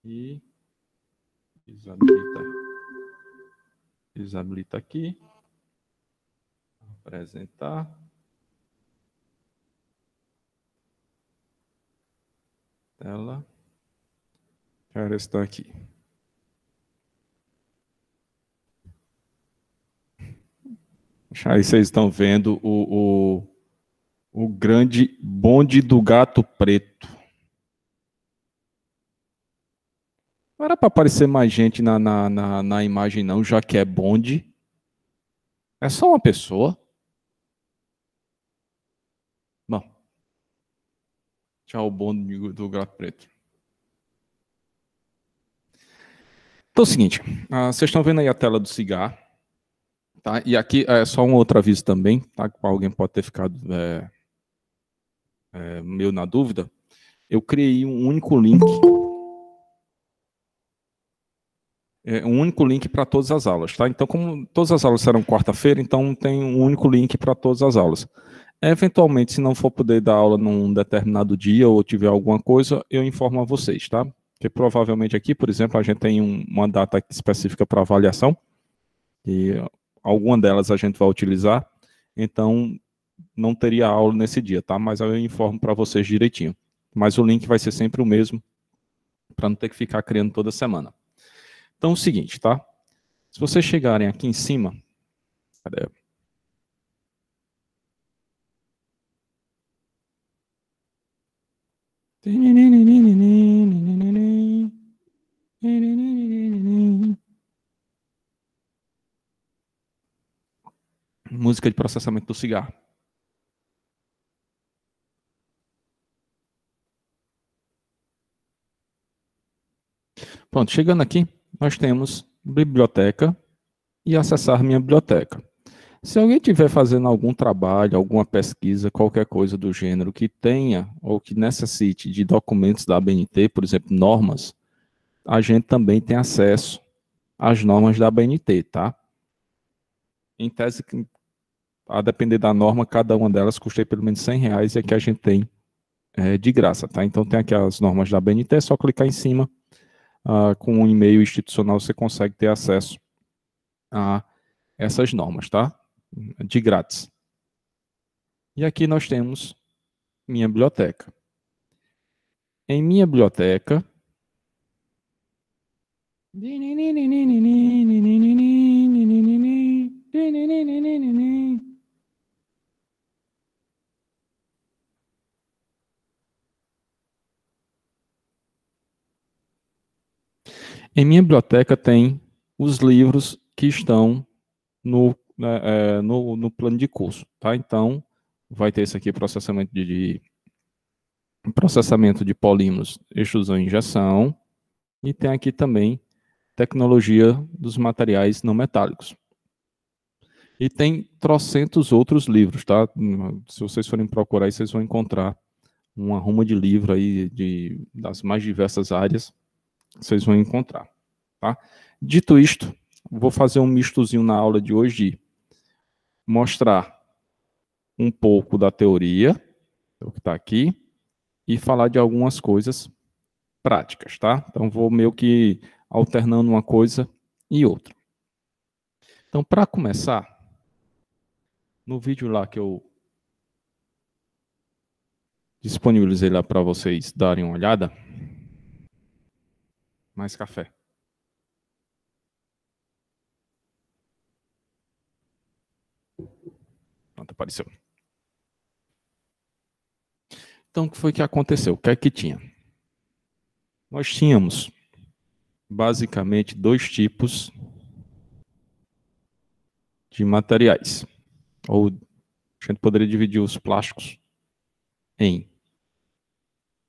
E desabilita. Desabilita aqui. Apresentar. Tela. Já está aqui. Aí vocês estão vendo o grande bonde do gato preto. Não era para aparecer mais gente na imagem, não, já que é bonde. É só uma pessoa. Bom. Tchau, o bonde do gato preto. Então é o seguinte, vocês estão vendo aí a tela do cigarro. Tá? E aqui é só um outro aviso também, tá? Alguém pode ter ficado meio na dúvida. Eu criei um único link. Um único link para todas as aulas, tá? Então, como todas as aulas serão quarta-feira, então tem um único link para todas as aulas. Eventualmente, se não for poder dar aula num determinado dia ou tiver alguma coisa, eu informo a vocês, tá? Porque provavelmente aqui, por exemplo, a gente tem uma data específica para avaliação, e alguma delas a gente vai utilizar, então não teria aula nesse dia, tá? Mas eu informo para vocês direitinho. Mas o link vai ser sempre o mesmo, para não ter que ficar criando toda semana. Então é o seguinte, tá? Se vocês chegarem aqui em cima, cadê? Música de processamento do cigarro. Pronto, chegando aqui, nós temos biblioteca e acessar minha biblioteca. Se alguém estiver fazendo algum trabalho, alguma pesquisa, qualquer coisa do gênero que tenha ou que necessite de documentos da ABNT, por exemplo, normas, a gente também tem acesso às normas da ABNT, tá? Em tese, a depender da norma, cada uma delas custa pelo menos R$100 e aqui a gente tem de graça, tá? Então tem aqui as normas da ABNT, é só clicar em cima, com um e-mail institucional você consegue ter acesso a essas normas, tá? De grátis. E aqui nós temos minha biblioteca. Em minha biblioteca, em minha biblioteca tem os livros que estão no plano de curso, tá? Então, vai ter esse aqui, processamento de polímeros, extrusão e injeção, e tem aqui também tecnologia dos materiais não metálicos. E tem trocentos outros livros, tá? Se vocês forem procurar aí, vocês vão encontrar uma ruma de livro aí das mais diversas áreas, vocês vão encontrar, tá? Dito isto, vou fazer um mistozinho na aula de hoje, de mostrar um pouco da teoria, o que está aqui, e falar de algumas coisas práticas, tá? Então, vou meio que alternando uma coisa e outra. Então, para começar, no vídeo lá que eu disponibilizei lá para vocês darem uma olhada, mais café. Pronto, apareceu. Então, o que foi que aconteceu? O que é que tinha? Nós tínhamos, basicamente, dois tipos de materiais. Ou a gente poderia dividir os plásticos em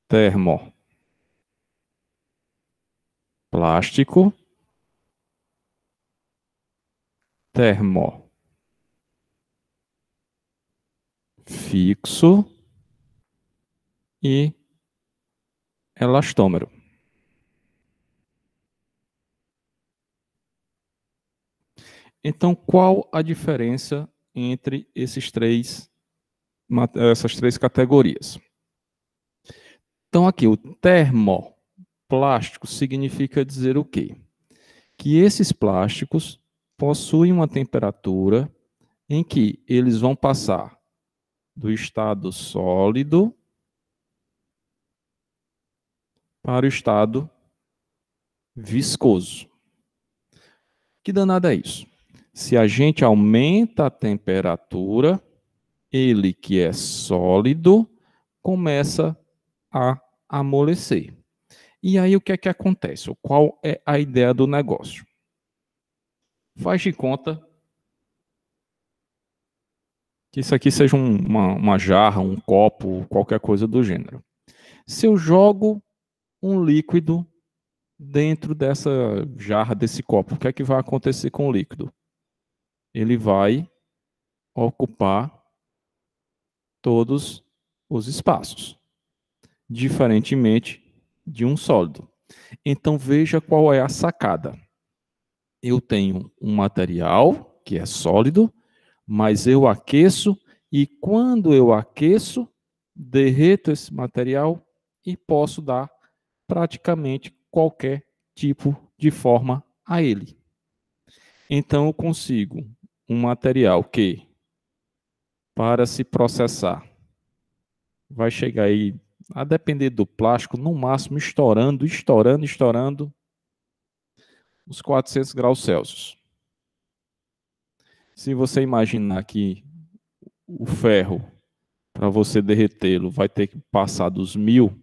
termoplástico, termofixo e elastômero. Então, qual a diferença entre essas três categorias? Então, aqui, o termoplástico plástico significa dizer o quê? Que esses plásticos possuem uma temperatura em que eles vão passar do estado sólido para o estado viscoso. Que danado é isso? Se a gente aumenta a temperatura, ele que é sólido começa a amolecer. E aí o que é que acontece? Qual é a ideia do negócio? Faz de conta que isso aqui seja uma jarra, um copo, qualquer coisa do gênero. Se eu jogo um líquido dentro dessa jarra, desse copo, o que é que vai acontecer com o líquido? Ele vai ocupar todos os espaços, diferentemente de um sólido. Então veja qual é a sacada. Eu tenho um material que é sólido, mas eu aqueço e quando eu aqueço, derreto esse material e posso dar praticamente qualquer tipo de forma a ele. Então eu consigo um material que, para se processar, vai chegar aí, a depender do plástico, no máximo estourando os 400 graus Celsius. Se você imaginar que o ferro, para você derretê-lo, vai ter que passar dos 1000,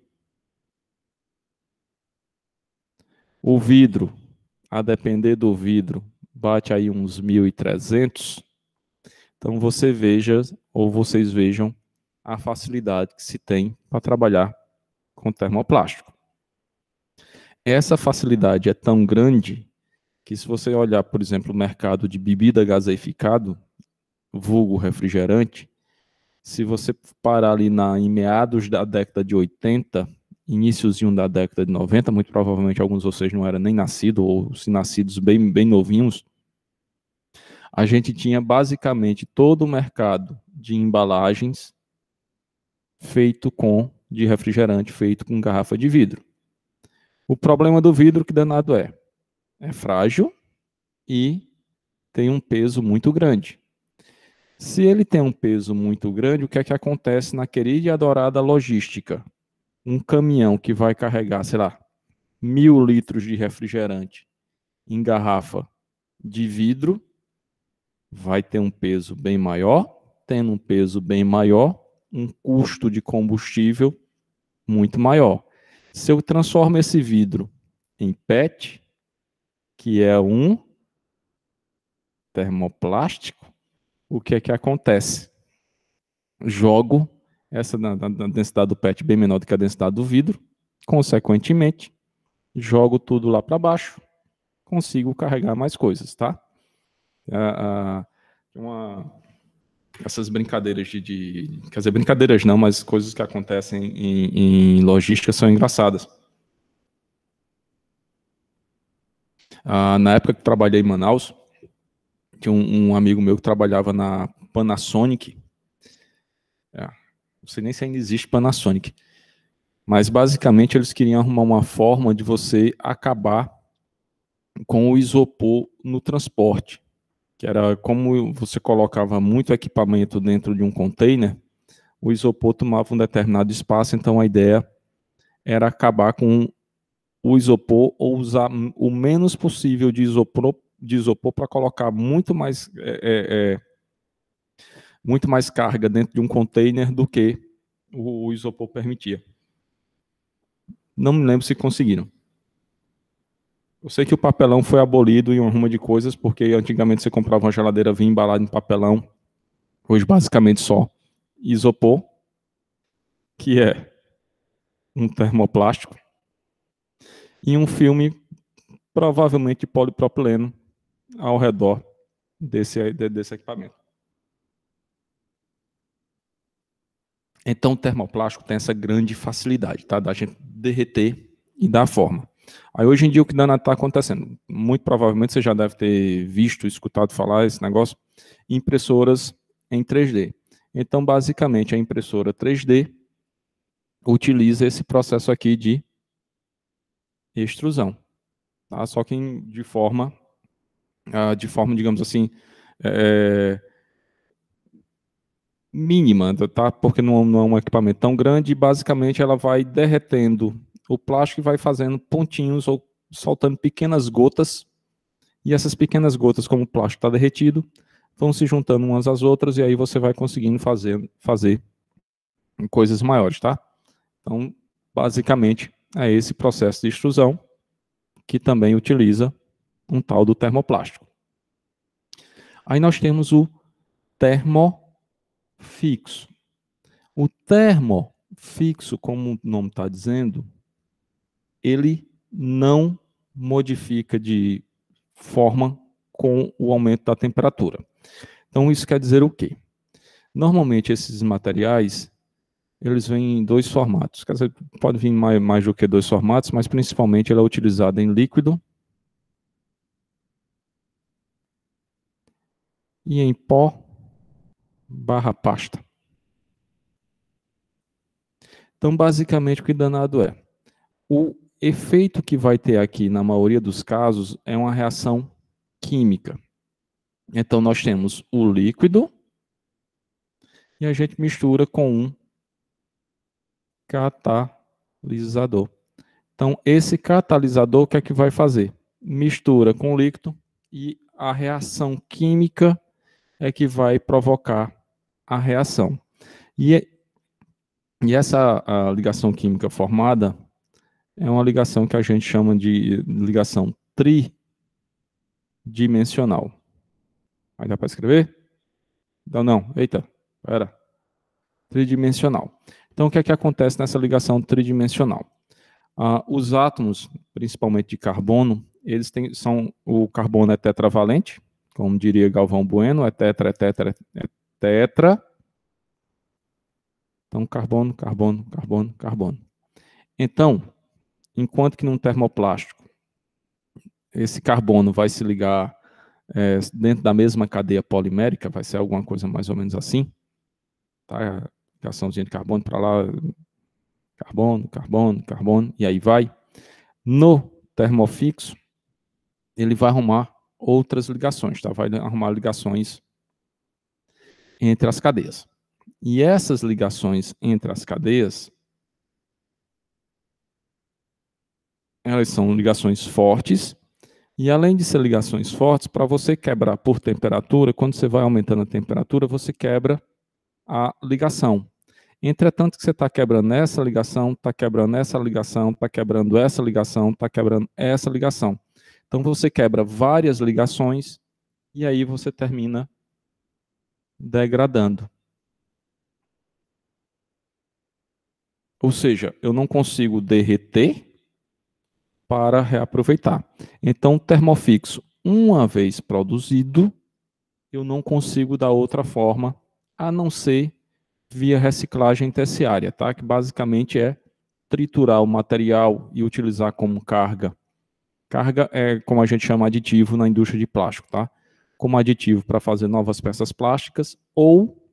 o vidro, a depender do vidro, bate aí uns 1300. Então você veja, ou vocês vejam, a facilidade que se tem para trabalhar com termoplástico. Essa facilidade é tão grande que se você olhar, por exemplo, o mercado de bebida gaseificado, vulgo refrigerante, se você parar ali em meados da década de 80, iníciozinho da década de 90, muito provavelmente alguns de vocês não eram nem nascidos, ou se nascidos bem novinhos, a gente tinha basicamente todo o mercado de embalagens de refrigerante feito com garrafa de vidro. O problema do vidro, que danado é frágil e tem um peso muito grande. Se ele tem um peso muito grande, o que é que acontece na querida e adorada logística? Um caminhão que vai carregar, sei lá, 1000 litros de refrigerante em garrafa de vidro vai ter um peso bem maior, tendo um peso bem maior, um custo de combustível muito maior. Se eu transformo esse vidro em PET, que é um termoplástico, o que é que acontece? Jogo essa na densidade do PET bem menor do que a densidade do vidro, consequentemente, jogo tudo lá para baixo, consigo carregar mais coisas, tá? Essas brincadeiras quer dizer, brincadeiras não, mas coisas que acontecem em logística são engraçadas. Na época que trabalhei em Manaus, tinha um amigo meu que trabalhava na Panasonic. Não sei nem se ainda existe Panasonic. Mas, basicamente, eles queriam arrumar uma forma de você acabar com o isopor no transporte. Que era como você colocava muito equipamento dentro de um container, o isopor tomava um determinado espaço, então a ideia era acabar com o isopor ou usar o menos possível de isopor para colocar muito mais carga dentro de um container do que o isopor permitia. Não me lembro se conseguiram. Eu sei que o papelão foi abolido em uma ruma de coisas, porque antigamente você comprava uma geladeira, vinha embalada em papelão. Hoje, basicamente, só isopor, que é um termoplástico, e um filme, provavelmente de polipropileno, ao redor desse equipamento. Então, o termoplástico tem essa grande facilidade, tá? Da gente derreter e dar forma. Aí, hoje em dia, o que está acontecendo? Muito provavelmente você já deve ter visto, escutado falar esse negócio, impressoras em 3D. Então, basicamente, a impressora 3D utiliza esse processo aqui de extrusão, tá? Só que de forma, digamos assim, mínima, tá? Porque não é um equipamento tão grande e basicamente ela vai derretendo o plástico e vai fazendo pontinhos ou soltando pequenas gotas. E essas pequenas gotas, como o plástico está derretido, vão se juntando umas às outras e aí você vai conseguindo fazer coisas maiores, tá? Então, basicamente, é esse processo de extrusão que também utiliza um tal do termoplástico. Aí nós temos o termofixo. O termofixo, como o nome está dizendo, ele não modifica de forma com o aumento da temperatura. Então, isso quer dizer o quê? Normalmente, esses materiais, eles vêm em dois formatos. Quer dizer, pode vir mais do que dois formatos, mas principalmente ele é utilizado em líquido e em pó barra pasta. Então, basicamente, o que danado é? O efeito que vai ter aqui, na maioria dos casos, é uma reação química. Então, nós temos o líquido e a gente mistura com um catalisador. Então, esse catalisador, o que é que vai fazer? Mistura com o líquido e a reação química é que vai provocar a reação. E essa a ligação química formada é uma ligação que a gente chama de ligação tridimensional. Vai dar para escrever? Não. Eita, espera. Tridimensional. Então, o que é que acontece nessa ligação tridimensional? Os átomos, principalmente de carbono, o carbono é tetravalente, como diria Galvão Bueno, é tetra. Então, carbono, carbono, carbono, carbono. Então, enquanto que num termoplástico, esse carbono vai se ligar dentro da mesma cadeia polimérica, vai ser alguma coisa mais ou menos assim, tá? Ligaçãozinha de carbono para lá, carbono, carbono, carbono, e aí vai. No termofixo, ele vai arrumar outras ligações, tá? Vai arrumar ligações entre as cadeias. E essas ligações entre as cadeias, elas são ligações fortes, e além de ser ligações fortes, para você quebrar por temperatura, quando você vai aumentando a temperatura, você quebra a ligação. Entretanto, que você está quebrando essa ligação, está quebrando essa ligação, está quebrando essa ligação, está quebrando essa ligação. Então, você quebra várias ligações e aí você termina degradando. Ou seja, eu não consigo derreter para reaproveitar. Então, o termofixo, uma vez produzido, eu não consigo dar outra forma, a não ser via reciclagem terciária, tá? Que basicamente é triturar o material e utilizar como carga. Carga é como a gente chama aditivo na indústria de plástico, tá? Como aditivo para fazer novas peças plásticas ou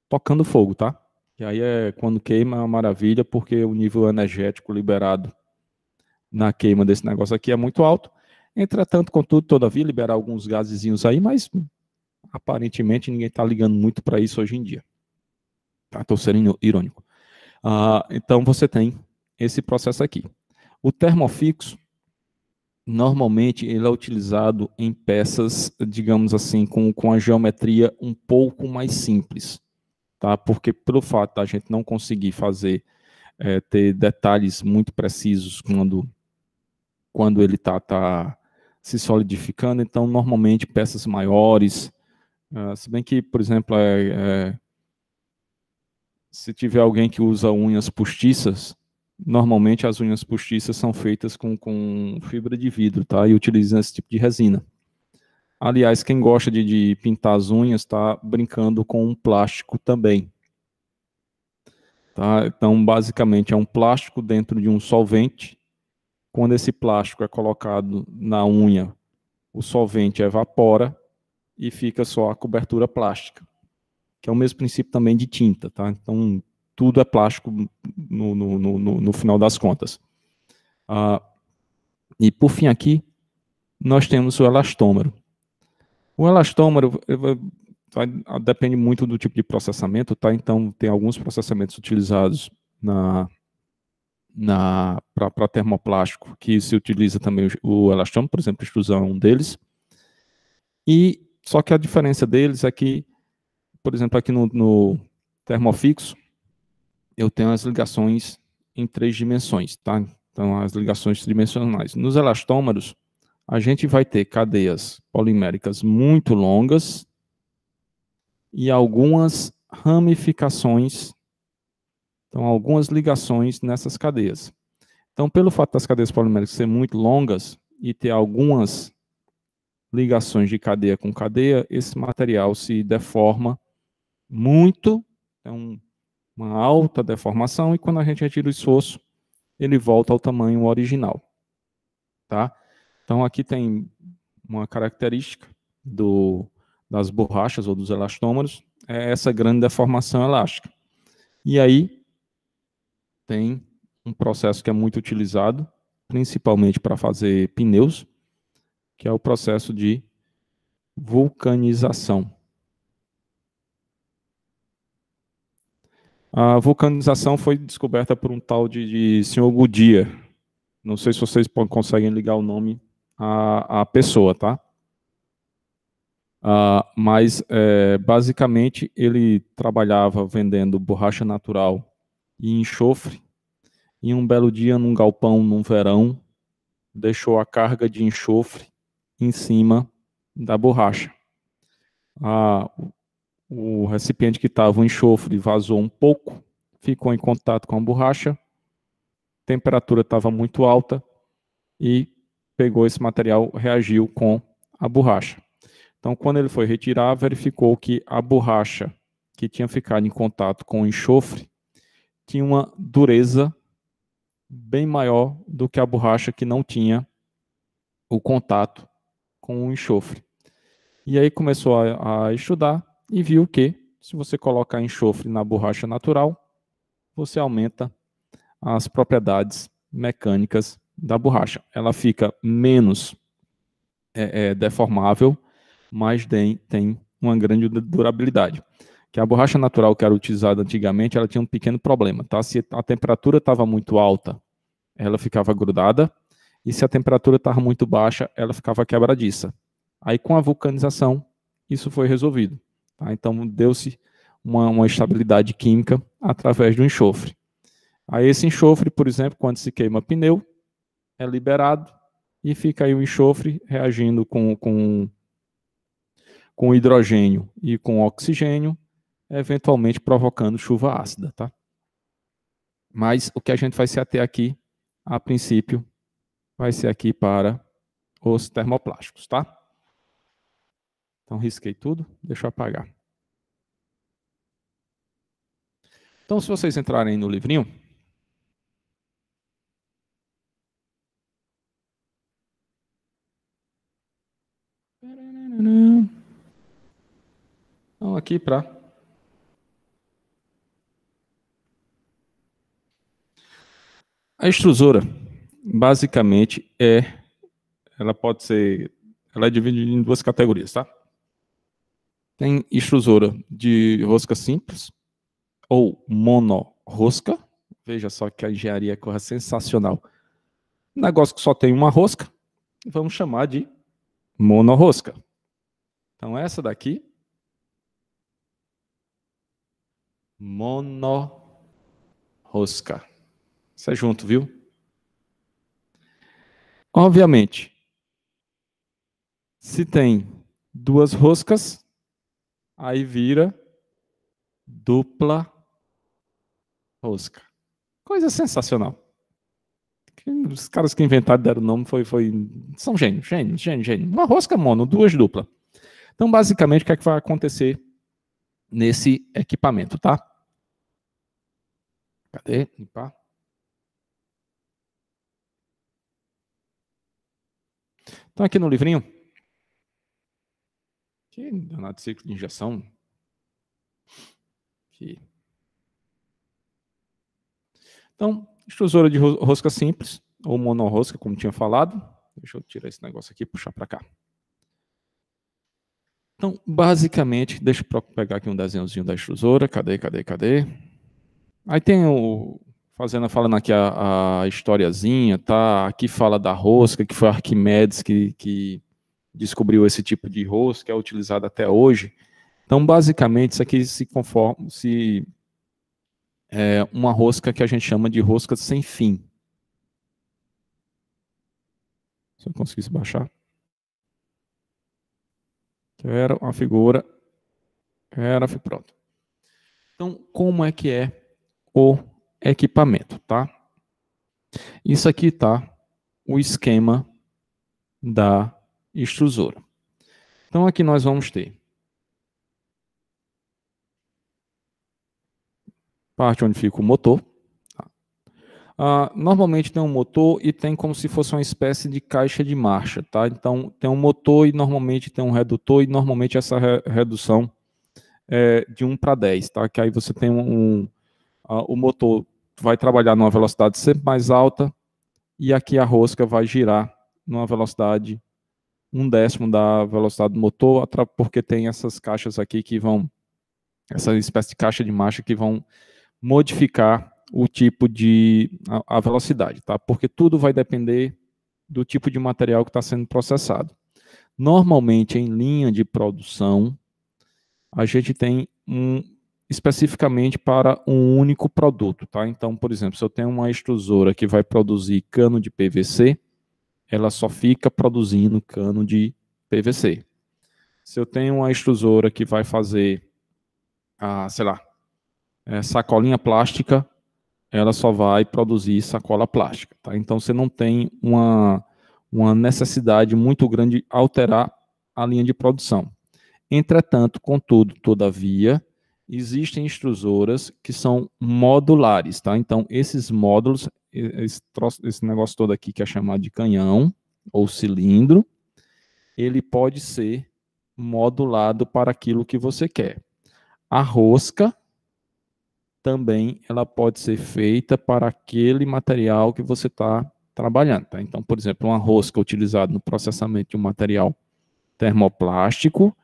tocando fogo, tá? E aí quando queima é uma maravilha, porque o nível energético liberado na queima desse negócio aqui é muito alto. Entretanto, contudo, todavia, liberar alguns gasezinhos aí, mas aparentemente ninguém está ligando muito para isso hoje em dia. Estou sendo irônico. Então, você tem esse processo aqui. O termofixo, normalmente, ele é utilizado em peças, digamos assim, com a geometria um pouco mais simples. Tá? Porque pelo fato da gente não conseguir ter detalhes muito precisos quando ele está se solidificando, então, normalmente, peças maiores, se bem que, por exemplo, se tiver alguém que usa unhas postiças, normalmente as unhas postiças são feitas com fibra de vidro, tá? E utilizam esse tipo de resina. Aliás, quem gosta de pintar as unhas está brincando com um plástico também. Tá? Então, basicamente, é um plástico dentro de um solvente. Quando esse plástico é colocado na unha, o solvente evapora e fica só a cobertura plástica, que é o mesmo princípio também de tinta. Tá? Então, tudo é plástico no final das contas. E por fim aqui, nós temos o elastômero. O elastômero depende muito do tipo de processamento, tá? Então, tem alguns processamentos utilizados para termoplástico, que se utiliza também o elastômero, por exemplo, extrusão é um deles. E só que a diferença deles é que, por exemplo, aqui no termofixo, eu tenho as ligações em 3 dimensões, tá? Então, as ligações tridimensionais. Nos elastômeros, a gente vai ter cadeias poliméricas muito longas e algumas ramificações, então algumas ligações nessas cadeias. Então, pelo fato das cadeias poliméricas serem muito longas e ter algumas ligações de cadeia com cadeia, esse material se deforma muito, é uma alta deformação, e quando a gente retira o esforço, ele volta ao tamanho original. Tá? Então, aqui tem uma característica das borrachas ou dos elastômeros, é essa grande deformação elástica. E aí, tem um processo que é muito utilizado, principalmente para fazer pneus, que é o processo de vulcanização. A vulcanização foi descoberta por um tal de Sr. Goodyear. Não sei se vocês conseguem ligar o nome à pessoa, tá? Mas, basicamente, ele trabalhava vendendo borracha natural e enxofre, e um belo dia, num galpão, num verão, deixou a carga de enxofre em cima da borracha. O recipiente que estava o enxofre vazou um pouco, ficou em contato com a borracha, a temperatura estava muito alta e pegou esse material, reagiu com a borracha. Então, quando ele foi retirar, verificou que a borracha que tinha ficado em contato com o enxofre tinha uma dureza bem maior do que a borracha que não tinha o contato com o enxofre. E aí começou a estudar e viu que, se você colocar enxofre na borracha natural, você aumenta as propriedades mecânicas da borracha. Ela fica menos deformável, mas tem uma grande durabilidade. Que a borracha natural que era utilizada antigamente, ela tinha um pequeno problema, tá? Se a temperatura estava muito alta, ela ficava grudada, e se a temperatura estava muito baixa, ela ficava quebradiça. Aí, com a vulcanização, isso foi resolvido. Tá? Então, deu-se uma estabilidade química através do enxofre. Aí, esse enxofre, por exemplo, quando se queima pneu, é liberado e fica aí o enxofre reagindo com hidrogênio e com oxigênio, eventualmente provocando chuva ácida. Tá? Mas o que a gente vai se ater aqui, a princípio, vai ser aqui para os termoplásticos, tá? Então, risquei tudo, deixa eu apagar. Então, se vocês entrarem no livrinho, então aqui para a extrusora, basicamente ela pode ser, ela é dividida em 2 categorias, tá? Tem extrusora de rosca simples ou monorrosca. Veja só que a engenharia é sensacional. Negócio que só tem uma rosca, vamos chamar de monorrosca. Então, essa daqui, monorrosca. Isso é junto, viu? Obviamente, se tem 2 roscas, aí vira dupla rosca. Coisa sensacional. Os caras que inventaram, deram o nome, são gênios, gênios, gênios, gênios. Uma rosca mono, 2 dupla. Então, basicamente, o que é que vai acontecer nesse equipamento, tá? Cadê? Limpar. Então, aqui no livrinho, que danado de ciclo de injeção. Aqui. Então, extrusora de rosca simples, ou monorrosca, como tinha falado. Deixa eu tirar esse negócio aqui e puxar para cá. Então, basicamente, deixa eu pegar aqui um desenhozinho da extrusora. Cadê? Aí tem falando aqui a historiazinha, tá? Aqui fala da rosca, que foi Arquimedes que descobriu esse tipo de rosca, que é utilizado até hoje. Então, basicamente, isso aqui é uma rosca que a gente chama de rosca sem fim. Se eu conseguisse baixar. Era uma figura. Pronto. Então, como é que é o equipamento, tá? Isso aqui tá o esquema da extrusora. Então, aqui nós vamos ter parte onde fica o motor. Normalmente tem um motor e tem como se fosse uma espécie de caixa de marcha, tá? Então, tem um motor e normalmente tem um redutor, e normalmente essa redução é de 1 para 10, tá? Que aí você tem o motor vai trabalhar numa velocidade sempre mais alta, e aqui a rosca vai girar numa velocidade 1/10 da velocidade do motor, porque tem essas caixas aqui que vão, essa espécie de caixa de marcha que vão modificar o tipo de a velocidade, tá? Porque tudo vai depender do tipo de material que está sendo processado. Normalmente, em linha de produção, a gente tem especificamente para um único produto, tá? Então, por exemplo, se eu tenho uma extrusora que vai produzir cano de PVC, ela só fica produzindo cano de PVC. Se eu tenho uma extrusora que vai fazer, sei lá, sacolinha plástica, ela só vai produzir sacola plástica, tá? Então você não tem uma necessidade muito grande de alterar a linha de produção. Entretanto, contudo, todavia, existem extrusoras que são modulares, tá? Então, esses módulos, esse negócio todo aqui que é chamado de canhão ou cilindro, ele pode ser modulado para aquilo que você quer. A rosca também ela pode ser feita para aquele material que você está trabalhando, tá? Então, por exemplo, uma rosca utilizada no processamento de um material termoplástico,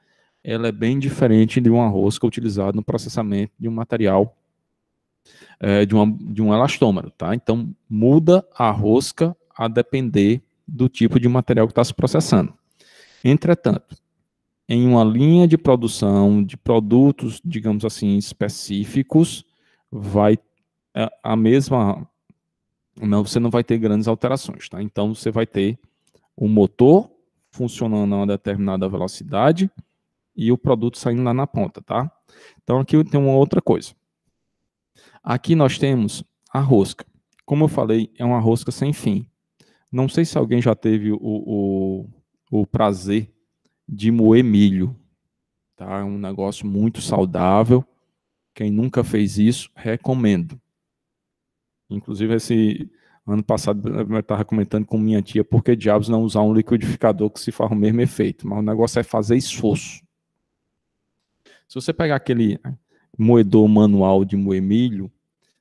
ela é bem diferente de uma rosca utilizada no processamento de um material de um elastômero, tá? Então, muda a rosca a depender do tipo de material que está se processando. Entretanto, em uma linha de produção de produtos, digamos assim, específicos, vai a mesma, não, você não vai ter grandes alterações, tá? Então, você vai ter o motor funcionando a uma determinada velocidade e o produto saindo lá na ponta, tá? Então, aqui tem uma outra coisa. Aqui nós temos a rosca. Como eu falei, é uma rosca sem fim. Não sei se alguém já teve o prazer de moer milho, tá? É um negócio muito saudável. Quem nunca fez isso, recomendo. Inclusive, esse ano passado eu estava comentando com minha tia por que diabos não usar um liquidificador que se faz o mesmo efeito. Mas o negócio é fazer esforço. Se você pegar aquele moedor manual de moer milho,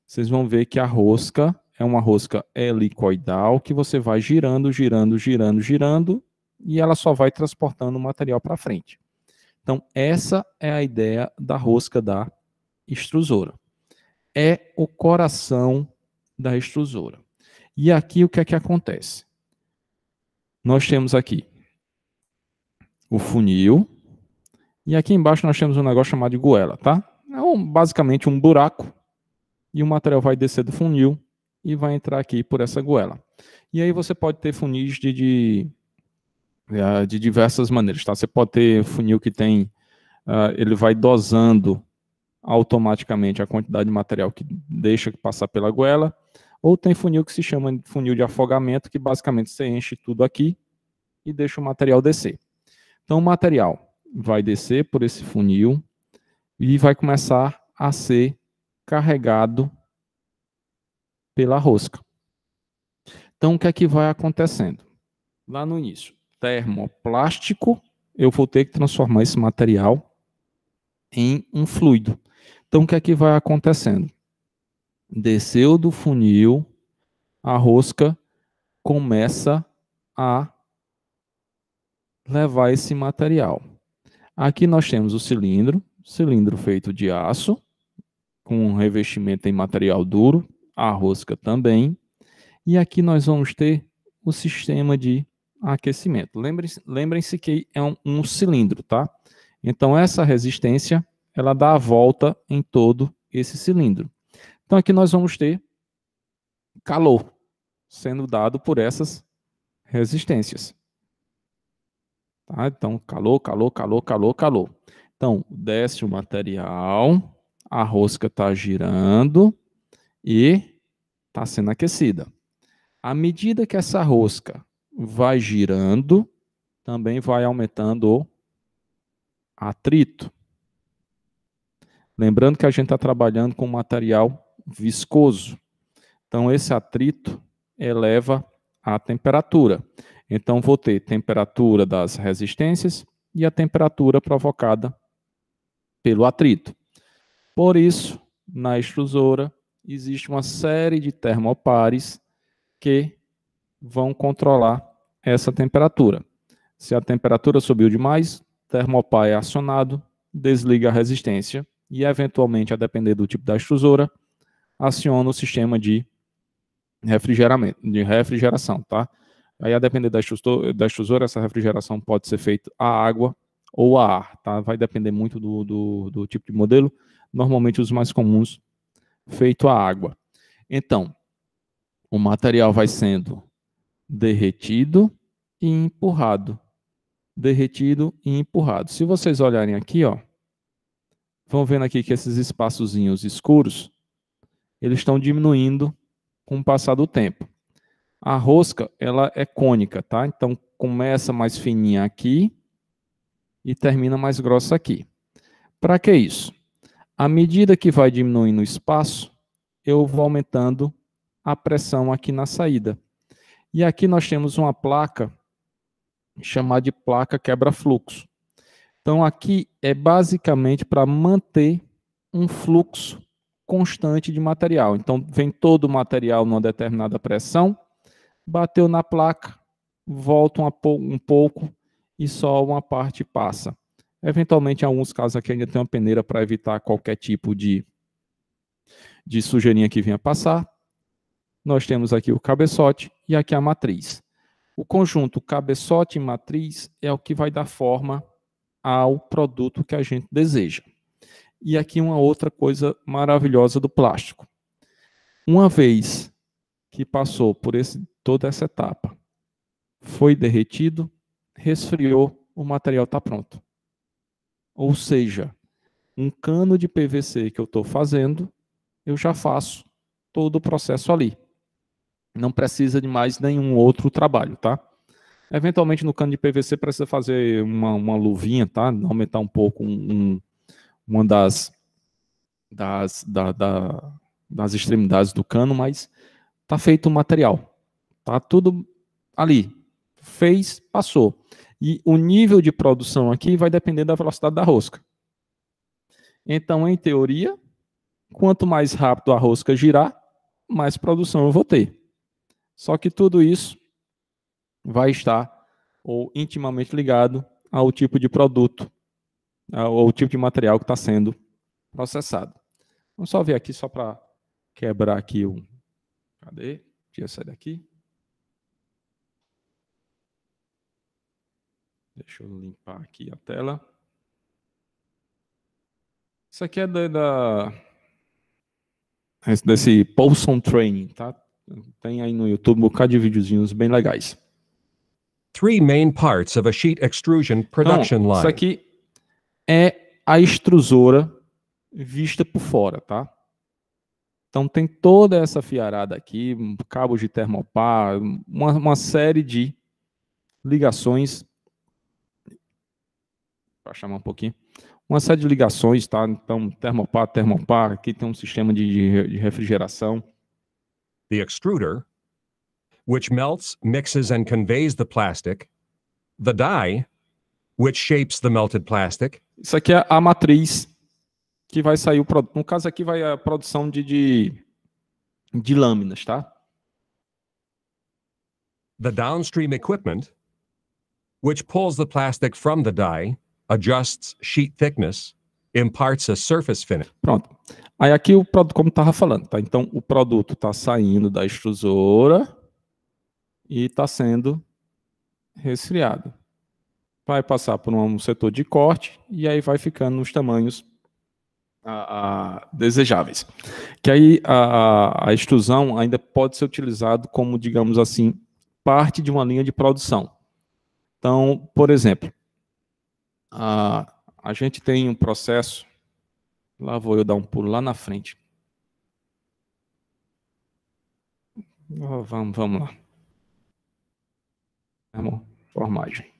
vocês vão ver que a rosca é uma rosca helicoidal que você vai girando, e ela só vai transportando o material para frente. Então, essa é a ideia da rosca da extrusora. É o coração da extrusora. E aqui o que é que acontece? Nós temos aqui o funil, e aqui embaixo nós temos um negócio chamado de goela, tá? É basicamente um buraco, e o material vai descer do funil e vai entrar aqui por essa goela. E aí você pode ter funis de diversas maneiras, tá? Você pode ter funil que tem, ele vai dosando automaticamente a quantidade de material que deixa passar pela goela, ou tem funil que se chama de funil de afogamento, que basicamente você enche tudo aqui e deixa o material descer. Então o material vai descer por esse funil e vai começar a ser carregado pela rosca. Então o que é que vai acontecendo? Lá no início, termoplástico, eu vou ter que transformar esse material em um fluido. Então o que é que vai acontecendo? Desceu do funil, a rosca começa a levar esse material. Aqui nós temos o cilindro feito de aço, com um revestimento em material duro, a rosca também, e aqui nós vamos ter o sistema de aquecimento. Lembrem-se que é um cilindro, tá? Então essa resistência, ela dá a volta em todo esse cilindro. Então aqui nós vamos ter calor sendo dado por essas resistências. Tá? Então calor, calor, calor, calor, calor. Então desce o material, a rosca está girando e está sendo aquecida. À medida que essa rosca vai girando, também vai aumentando o atrito. Lembrando que a gente está trabalhando com material viscoso. Então, esse atrito eleva a temperatura. Então, vou ter temperatura das resistências e a temperatura provocada pelo atrito. Por isso, na extrusora, existe uma série de termopares que vão controlar essa temperatura. Se a temperatura subiu demais, o termopar é acionado, desliga a resistência e, eventualmente, a depender do tipo da extrusora, aciona o sistema de refrigeração, tá? Aí, a depender da extrusora, essa refrigeração pode ser feita a água ou a ar, tá? Vai depender muito do tipo de modelo. Normalmente, os mais comuns, feito a água. Então, o material vai sendo derretido e empurrado. Derretido e empurrado. Se vocês olharem aqui, ó, vão vendo aqui que esses espaçozinhos escuros, eles estão diminuindo com o passar do tempo. A rosca, ela é cônica, tá? Então, começa mais fininha aqui e termina mais grossa aqui. Para que isso? À medida que vai diminuindo o espaço, eu vou aumentando a pressão aqui na saída. E aqui nós temos uma placa chamada de placa quebra-fluxo. Então, aqui é basicamente para manter um fluxo constante de material. Então, vem todo o material numa determinada pressão, bateu na placa, volta um pouco e só uma parte passa. Eventualmente, em alguns casos aqui ainda tem uma peneira para evitar qualquer tipo de sujeirinha que venha passar. Nós temos aqui o cabeçote e aqui a matriz. O conjunto cabeçote e matriz é o que vai dar forma ao produto que a gente deseja. E aqui uma outra coisa maravilhosa do plástico. Uma vez que passou por toda essa etapa, foi derretido, resfriou, o material está pronto. Ou seja, um cano de PVC que eu estou fazendo, eu já faço todo o processo ali. Não precisa de mais nenhum outro trabalho, tá? Eventualmente, no cano de PVC, precisa fazer uma luvinha, tá? Aumentar um pouco uma das extremidades do cano, mas tá feito o material. Tá tudo ali. Fez, passou. E o nível de produção aqui vai depender da velocidade da rosca. Então, em teoria, quanto mais rápido a rosca girar, mais produção eu vou ter. Só que tudo isso vai estar ou intimamente ligado ao tipo de produto, ao tipo de material que está sendo processado. Vamos só ver aqui, só para quebrar aqui o... Cadê? Deixa eu sair daqui. Deixa eu limpar aqui a tela. Isso aqui é desse Paulson Training, tá? Tem aí no YouTube um bocado de videozinhos bem legais. Three main parts of a sheet extrusion production Então, isso line. aqui é a extrusora vista por fora, tá? Então tem toda essa fiarada aqui, cabos de termopar, uma série de ligações, para chamar um pouquinho, uma série de ligações, tá? Então termopar, aqui tem um sistema de refrigeração. The extruder, which melts, mixes, and conveys the plastic. The die, which shapes the melted plastic. Isso aqui é a matriz que vai sair o produto. No caso aqui vai a produção de lâminas, tá? The downstream equipment, which pulls the plastic from the die, adjusts sheet thickness, imparts a surface finish. Pronto. Aí aqui o produto, como estava falando, tá? Então o produto está saindo da extrusora e está sendo resfriado. Vai passar por um setor de corte e aí vai ficando nos tamanhos desejáveis. Que aí a extrusão ainda pode ser utilizado como, digamos assim, parte de uma linha de produção. Então, por exemplo, a gente tem um processo, lá vou eu dar um pulo lá na frente. Vamos lá. Termoformagem.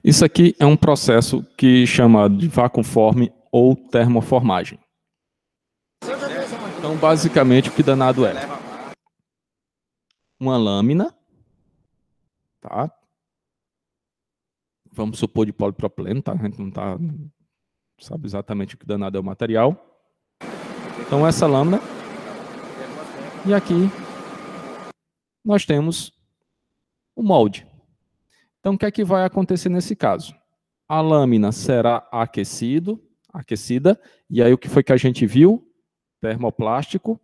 Isso aqui é um processo que chama de vacuumforme ou termoformagem. Então, basicamente, o que danado é? Uma lâmina, tá? Vamos supor de polipropileno, tá? A gente não sabe exatamente o que danado é o material. Então, essa lâmina. E aqui nós temos o molde. Então, o que é que vai acontecer nesse caso? A lâmina será aquecida, e aí o que foi que a gente viu? Termoplástico,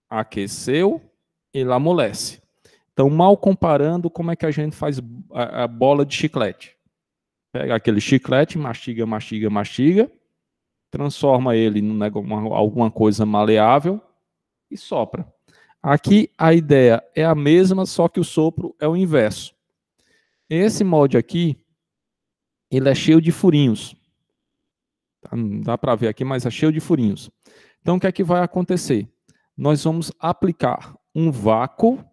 aqueceu, ele amolece. Então, mal comparando, como é que a gente faz a bola de chiclete? Pega aquele chiclete, mastiga, transforma ele em alguma coisa maleável e sopra. Aqui a ideia é a mesma, só que o sopro é o inverso. Esse molde aqui, ele é cheio de furinhos. Não dá para ver aqui, mas é cheio de furinhos. Então, o que é que vai acontecer? Nós vamos aplicar um vácuo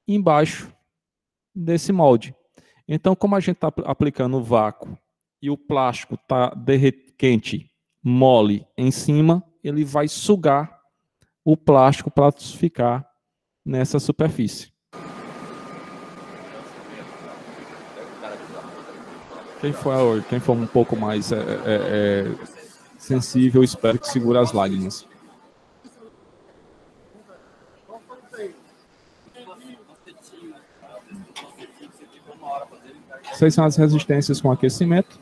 embaixo desse molde. Então, como a gente está aplicando o vácuo e o plástico está quente, mole em cima, ele vai sugar o plástico para ficar nessa superfície. Quem for um pouco mais sensível, espero que segure as lágrimas. Essas são as resistências com aquecimento.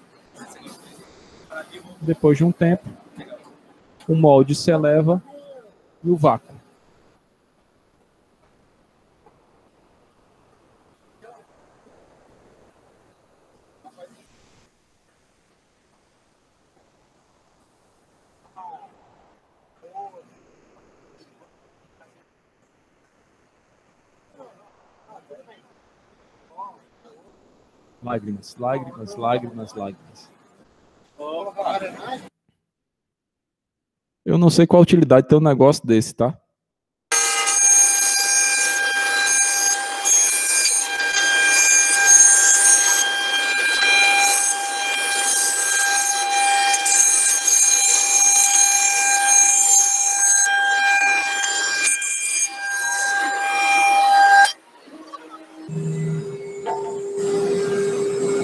Depois de um tempo, o molde se eleva e o vácuo. Lágrimas, lágrimas, lágrimas, lágrimas. Eu não sei qual a utilidade de ter um negócio desse, tá?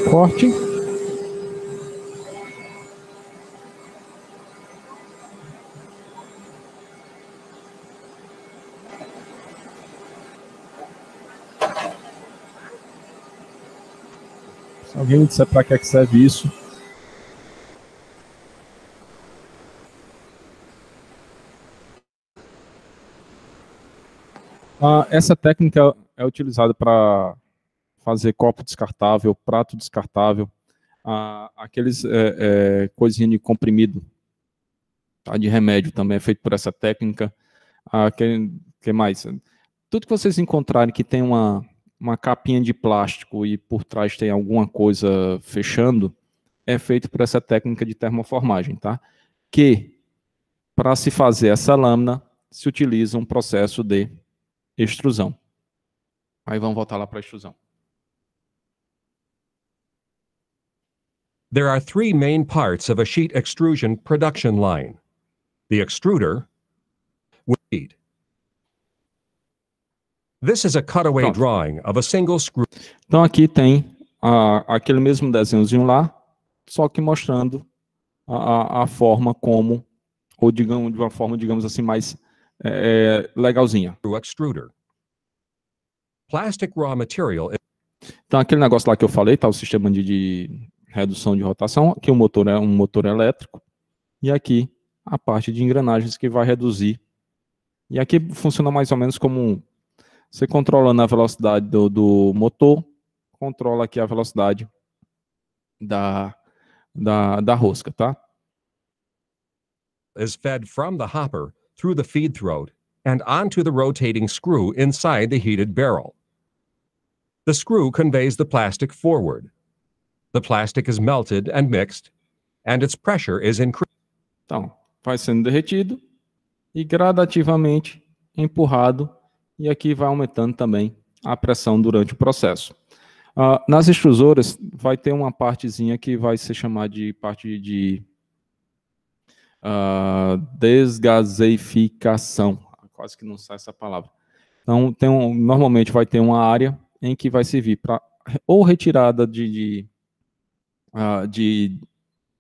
Corte. Se alguém me disser para que serve isso. Essa técnica é utilizada para fazer copo descartável, prato descartável, aqueles coisinha de comprimido, tá, de remédio também é feito por essa técnica. Que mais? Tudo que vocês encontrarem que tem uma capinha de plástico e por trás tem alguma coisa fechando, é feito por essa técnica de termoformagem, tá? Que, para se fazer essa lâmina, se utiliza um processo de extrusão. Aí vamos voltar lá para a extrusão. There are three main parts of a sheet extrusion production line: the extruder, sheet. This is a cutaway drawing of a single screw. Então aqui tem aquele mesmo desenhozinho lá, só que mostrando a forma como, ou digamos, de uma forma, digamos assim, mais legalzinha. Extruder. Plastic raw material. Então, aquele negócio lá que eu falei, tá, o sistema de redução de rotação, aqui o motor é um motor elétrico, e aqui a parte de engrenagens que vai reduzir. E aqui funciona mais ou menos como você controlando a velocidade do motor, controla aqui a velocidade da rosca, tá? Is fed from the hopper through the feed throat and onto the rotating screw inside the heated barrel. The screw conveys the plastic forward. The plastic is melted and mixed, and its pressure is increased. Então, vai sendo derretido e gradativamente empurrado, e aqui vai aumentando também a pressão durante o processo. Nas extrusoras, vai ter uma partezinha que vai ser chamada de parte de desgaseificação. Quase que não sai essa palavra. Então, normalmente vai ter uma área em que vai servir para ou retirada de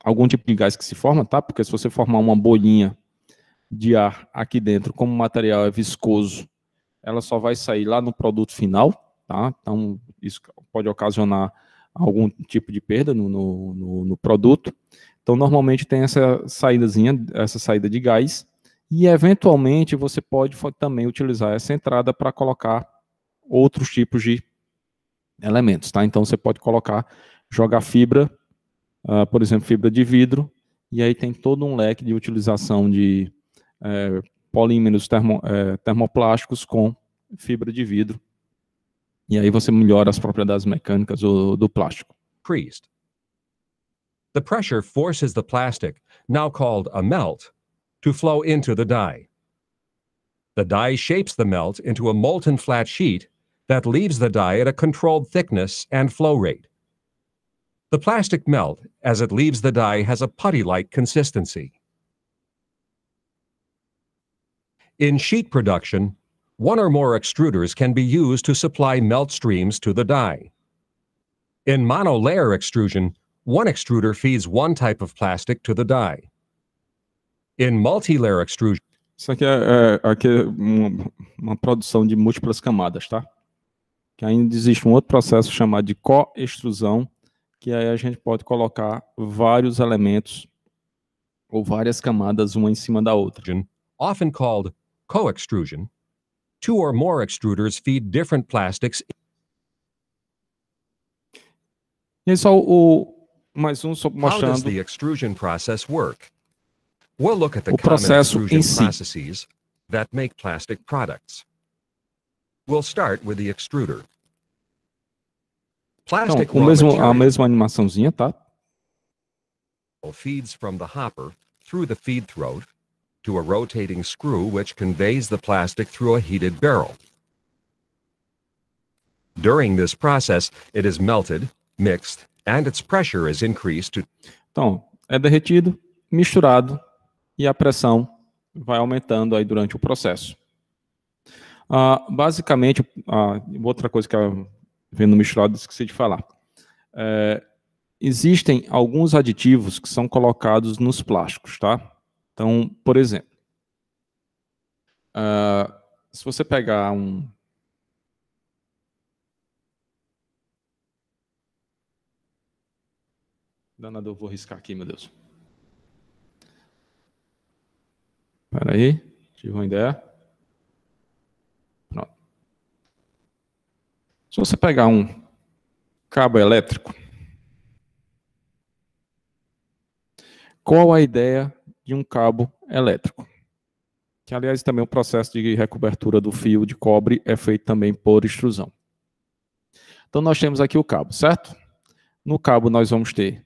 algum tipo de gás que se forma, tá? Porque se você formar uma bolinha de ar aqui dentro, como o material é viscoso, ela só vai sair lá no produto final, tá? Então, isso pode ocasionar algum tipo de perda no produto. Então, normalmente tem essa saídazinha, essa saída de gás, e eventualmente você pode também utilizar essa entrada para colocar outros tipos de elementos, tá? Então, você pode jogar fibra, por exemplo, fibra de vidro, e aí tem todo um leque de utilização de polímeros termoplásticos com fibra de vidro. E aí você melhora as propriedades mecânicas do plástico. Increased. The pressure forces the plastic, now called a melt, to flow into the die. The die shapes the melt into a molten flat sheet that leaves the die at a controlled thickness and flow rate. The plastic melt, as it leaves the die, has a putty-like consistency. In sheet production, one or more extruders can be used to supply melt streams to the die. In monolayer extrusion, one extruder feeds one type of plastic to the die. In multi-layer extrusion, isso aqui é uma produção de múltiplas camadas, tá? Que ainda existe um outro processo chamado de co-extrusão, que aí a gente pode colocar vários elementos ou várias camadas uma em cima da outra. often called co-extrusion, two or more extruders feed different plastics. E aí só mais um How does mostrando the extrusion process work? We'll look at the o common processo extrusion em si. processes that make plastic products. We'll start with the extruder. Então, Plastic raw a material mesma animaçãozinha, tá? feeds from the hopper through the feed throat to a rotating screw which conveys the plastic through a heated barrel. During this process, it is melted, mixed, and its pressure is increased to. Então, é derretido, misturado, e a pressão vai aumentando aí durante o processo. Basicamente, outra coisa que eu vendo misturado, esqueci de falar. Existem alguns aditivos que são colocados nos plásticos, tá? Então, por exemplo, se você pegar Danado, eu vou riscar aqui, meu Deus. Espera aí, tive uma ideia. Pronto. Se você pegar um cabo elétrico, qual a ideia de um cabo elétrico? Que, aliás, também o processo de recobertura do fio de cobre é feito também por extrusão. Então, nós temos aqui o cabo, certo? No cabo, nós vamos ter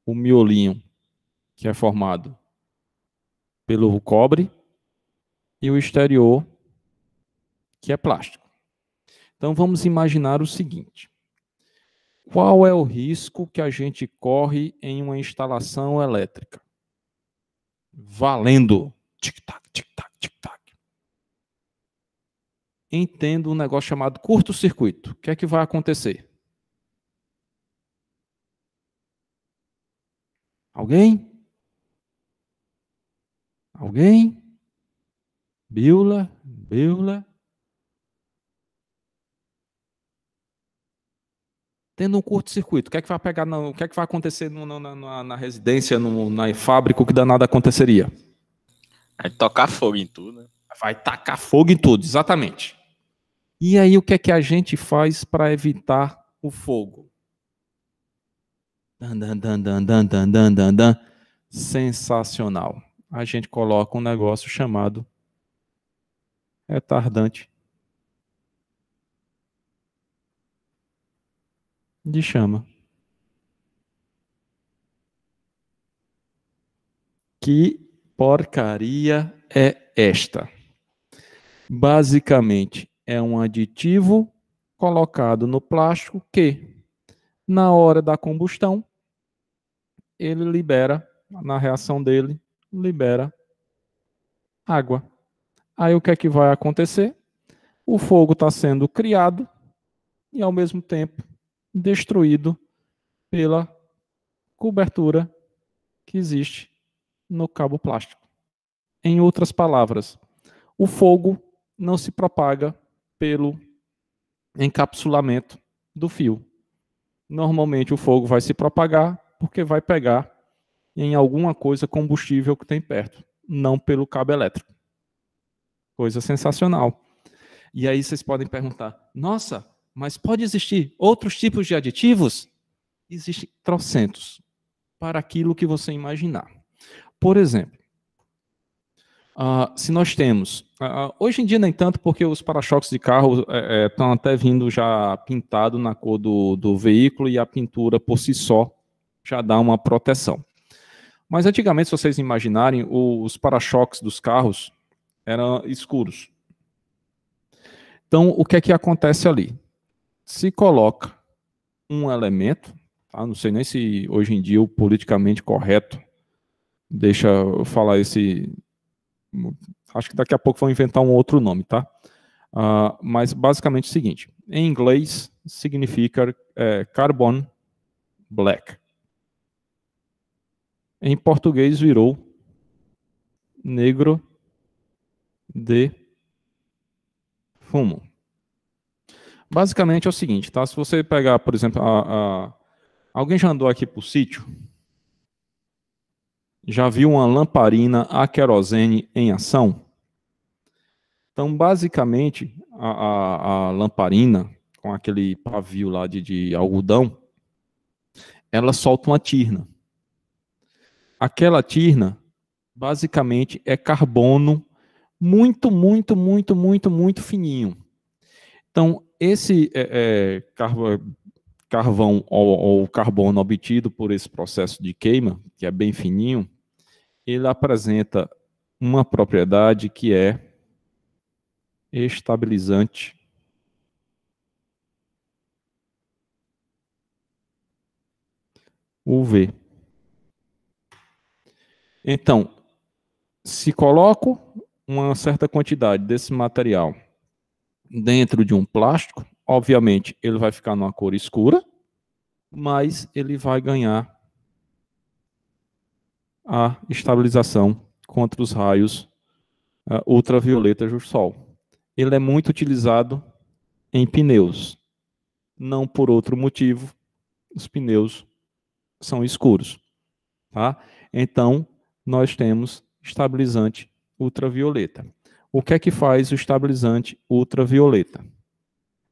o miolinho, que é formado pelo cobre, e o exterior, que é plástico. Então, vamos imaginar o seguinte. Qual é o risco que a gente corre em uma instalação elétrica? Valendo. Tic-tac, tic-tac, tic-tac. Entendo um negócio chamado curto-circuito. O que é que vai acontecer? Alguém? Alguém? Bíblia? Tendo um curto-circuito, o que é que vai pegar, o que é que vai acontecer na residência, na fábrica, o que danado aconteceria? Vai tocar fogo em tudo, né? Vai tacar fogo em tudo, exatamente. E aí o que é que a gente faz para evitar o fogo? Sensacional. A gente coloca um negócio chamado retardante de chama. Que porcaria é esta? Basicamente, é um aditivo colocado no plástico que, na hora da combustão, ele libera, na reação dele, libera água. Aí o que é que vai acontecer? O fogo está sendo criado e, ao mesmo tempo, destruído pela cobertura que existe no cabo plástico. Em outras palavras, o fogo não se propaga pelo encapsulamento do fio. Normalmente o fogo vai se propagar porque vai pegar em alguma coisa combustível que tem perto, não pelo cabo elétrico. Coisa sensacional. E aí vocês podem perguntar, nossa, mas pode existir outros tipos de aditivos? Existem trocentos para aquilo que você imaginar. Por exemplo, se nós temos, hoje em dia nem tanto, porque os para-choques de carro estão até vindo já pintado na cor do veículo e a pintura por si só já dá uma proteção. Mas antigamente, se vocês imaginarem, os para-choques dos carros eram escuros. Então, o que é que acontece ali? Se coloca um elemento, tá? Não sei nem se hoje em dia o politicamente correto deixa eu falar esse... Acho que daqui a pouco vão inventar um outro nome, tá? Mas basicamente é o seguinte, em inglês significa carbon black. Em português virou negro de fumo. Basicamente é o seguinte, tá? Se você pegar, por exemplo, alguém já andou aqui para o sítio? Já viu uma lamparina a querosene em ação? Então, basicamente, a lamparina, com aquele pavio lá de algodão, ela solta uma tirna. Aquela tirna, basicamente, é carbono muito fininho. Então, esse carvão ou carbono obtido por esse processo de queima, que é bem fininho, ele apresenta uma propriedade que é estabilizante UV. Então, se coloco uma certa quantidade desse material dentro de um plástico, obviamente ele vai ficar numa cor escura, mas ele vai ganhar a estabilização contra os raios ultravioletas do sol. Ele é muito utilizado em pneus. Não por outro motivo, os pneus são escuros. Tá? Então, nós temos estabilizante ultravioleta. O que é que faz o estabilizante ultravioleta?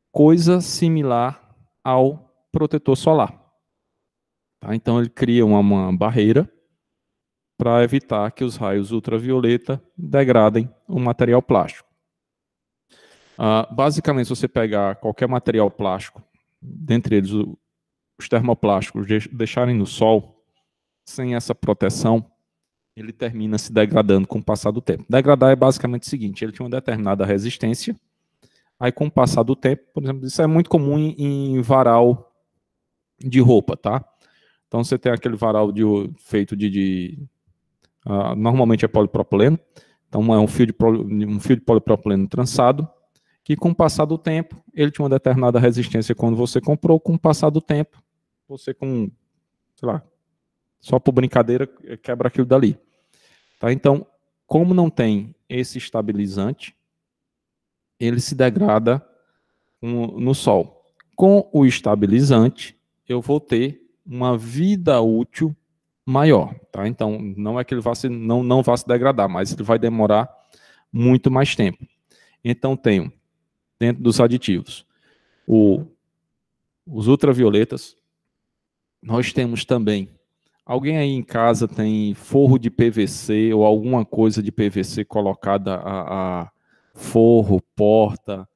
Coisa similar ao protetor solar. Tá? Então, ele cria uma barreira para evitar que os raios ultravioleta degradem o material plástico. Basicamente, se você pegar qualquer material plástico, dentre eles os termoplásticos, deixarem no sol, sem essa proteção, ele termina se degradando com o passar do tempo. Degradar é basicamente o seguinte, ele tinha uma determinada resistência, aí com o passar do tempo, por exemplo, isso é muito comum em varal de roupa, tá? Então você tem aquele varal feito normalmente é polipropileno, então é um fio de polipropileno trançado, que com o passar do tempo, ele tinha uma determinada resistência quando você comprou, com o passar do tempo, você com, sei lá, Só por brincadeira, quebra aquilo dali. Tá? Então, como não tem esse estabilizante, ele se degrada no sol. Com o estabilizante, eu vou ter uma vida útil maior. Tá? Então, não é que ele não vá se degradar, mas ele vai demorar muito mais tempo. Então, tenho, dentro dos aditivos, os ultravioletas. Nós temos também. Alguém aí em casa tem forro de PVC ou alguma coisa de PVC colocada a forro, porta?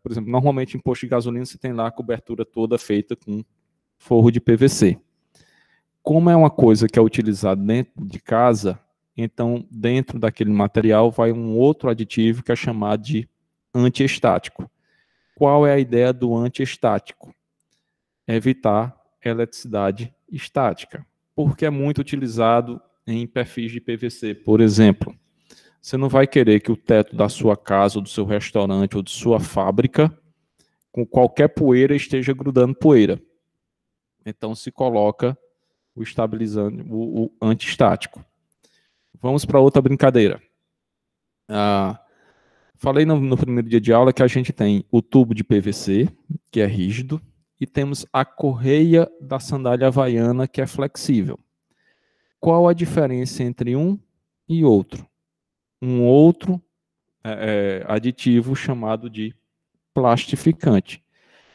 Por exemplo, normalmente em posto de gasolina você tem lá a cobertura toda feita com forro de PVC. Como é uma coisa que é utilizada dentro de casa, então dentro daquele material vai um outro aditivo que é chamado de antiestático. Qual é a ideia do antiestático? Evitar eletricidade estática, porque é muito utilizado em perfis de PVC. Por exemplo, você não vai querer que o teto da sua casa, ou do seu restaurante, ou de sua fábrica, com qualquer poeira, esteja grudando poeira. Então se coloca o estabilizante, o antiestático. Vamos para outra brincadeira. Falei no primeiro dia de aula que a gente tem o tubo de PVC, que é rígido, e temos a correia da sandália havaiana, que é flexível. Qual a diferença entre um e outro? Um outro aditivo chamado de plastificante.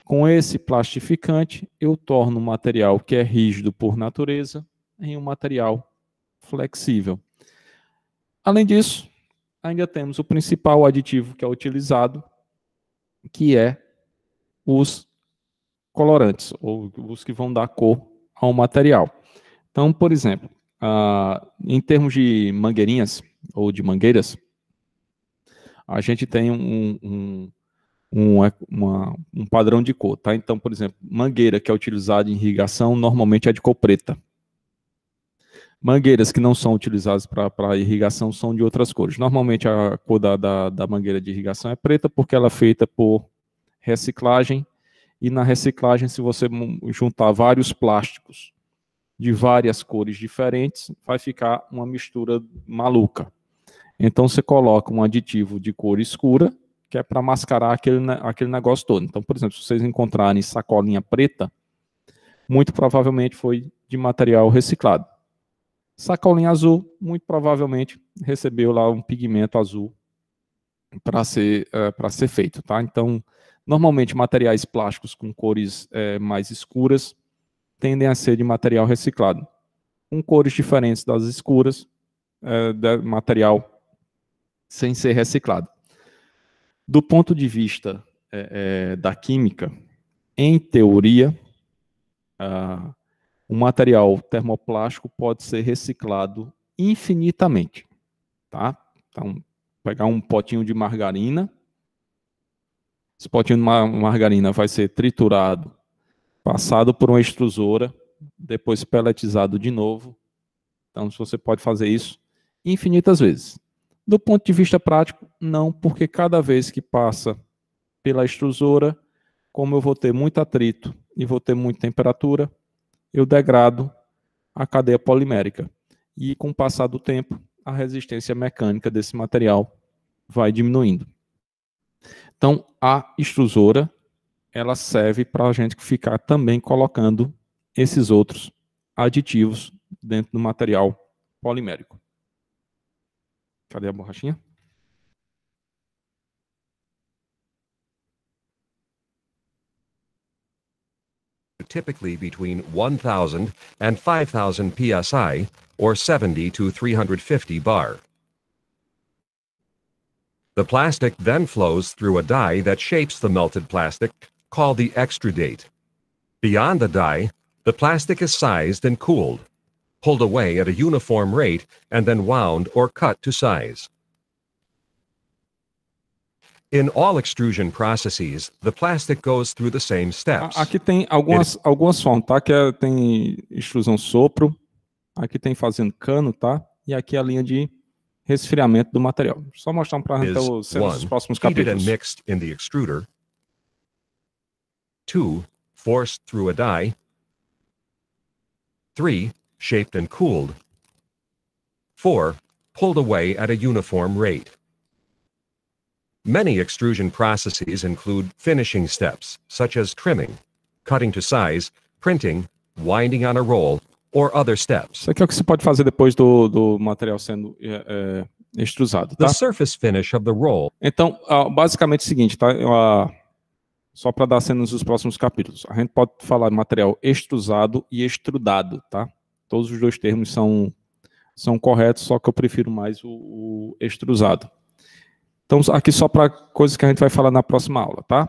Com esse plastificante, eu torno um material que é rígido por natureza em um material flexível. Além disso, ainda temos o principal aditivo que é utilizado, que é os colorantes, ou os que vão dar cor ao material. Então, por exemplo, em termos de mangueirinhas, ou de mangueiras, a gente tem um padrão de cor. Tá? Então, por exemplo, mangueira que é utilizada em irrigação, normalmente é de cor preta. Mangueiras que não são utilizadas para irrigação são de outras cores. Normalmente a cor da mangueira de irrigação é preta, porque ela é feita por reciclagem, e na reciclagem, se você juntar vários plásticos de várias cores diferentes, vai ficar uma mistura maluca. Então você coloca um aditivo de cor escura, que é para mascarar aquele negócio todo. Então, por exemplo, se vocês encontrarem sacolinha preta, muito provavelmente foi de material reciclado. Sacolinha azul, muito provavelmente recebeu lá um pigmento azul para ser feito. Tá? Então, normalmente materiais plásticos com cores mais escuras tendem a ser de material reciclado. Com cores diferentes das escuras, de material sem ser reciclado. Do ponto de vista da química, em teoria, o material termoplástico pode ser reciclado infinitamente. Tá? Então, pegar um potinho de margarina, esse potinho de margarina vai ser triturado, passado por uma extrusora, depois pelletizado de novo. Então, você pode fazer isso infinitas vezes. Do ponto de vista prático, não, porque cada vez que passa pela extrusora, como eu vou ter muito atrito e vou ter muita temperatura, eu degrado a cadeia polimérica. E com o passar do tempo, a resistência mecânica desse material vai diminuindo. Então, a extrusora, ela serve para a gente ficar também colocando esses outros aditivos dentro do material polimérico. Cadê a borrachinha? Typically between 1,000 and 5,000 psi, or 70 to 350 bar. The plastic then flows through a die that shapes the melted plastic, called the extrudate. Beyond the die, the plastic is sized and cooled, pulled away at a uniform rate, and then wound or cut to size. In all extrusion processes, the plastic goes through the same steps. Aqui tem algumas formas, tá? Tem extrusão sopro, aqui tem fazendo cano, tá? E aqui a linha de resfriamento do material. Só mostrar para os próximos capítulos. Heated and mixed in the extruder. 2. Forced through a die. 3. shaped and cooled. 4. Pulled away at a uniform rate. Many extrusion processes include finishing steps, such as trimming, cutting to size, printing, winding on a roll, or other steps. Isso aqui é o que você pode fazer depois do material sendo extrusado, tá? The surface finish of the roll. Então, basicamente é o seguinte, tá? Só para dar cenas nos próximos capítulos. A gente pode falar de material extrusado e extrudado, tá? Todos os dois termos são corretos, só que eu prefiro mais o extrusado. Então, aqui só para coisas que a gente vai falar na próxima aula, tá?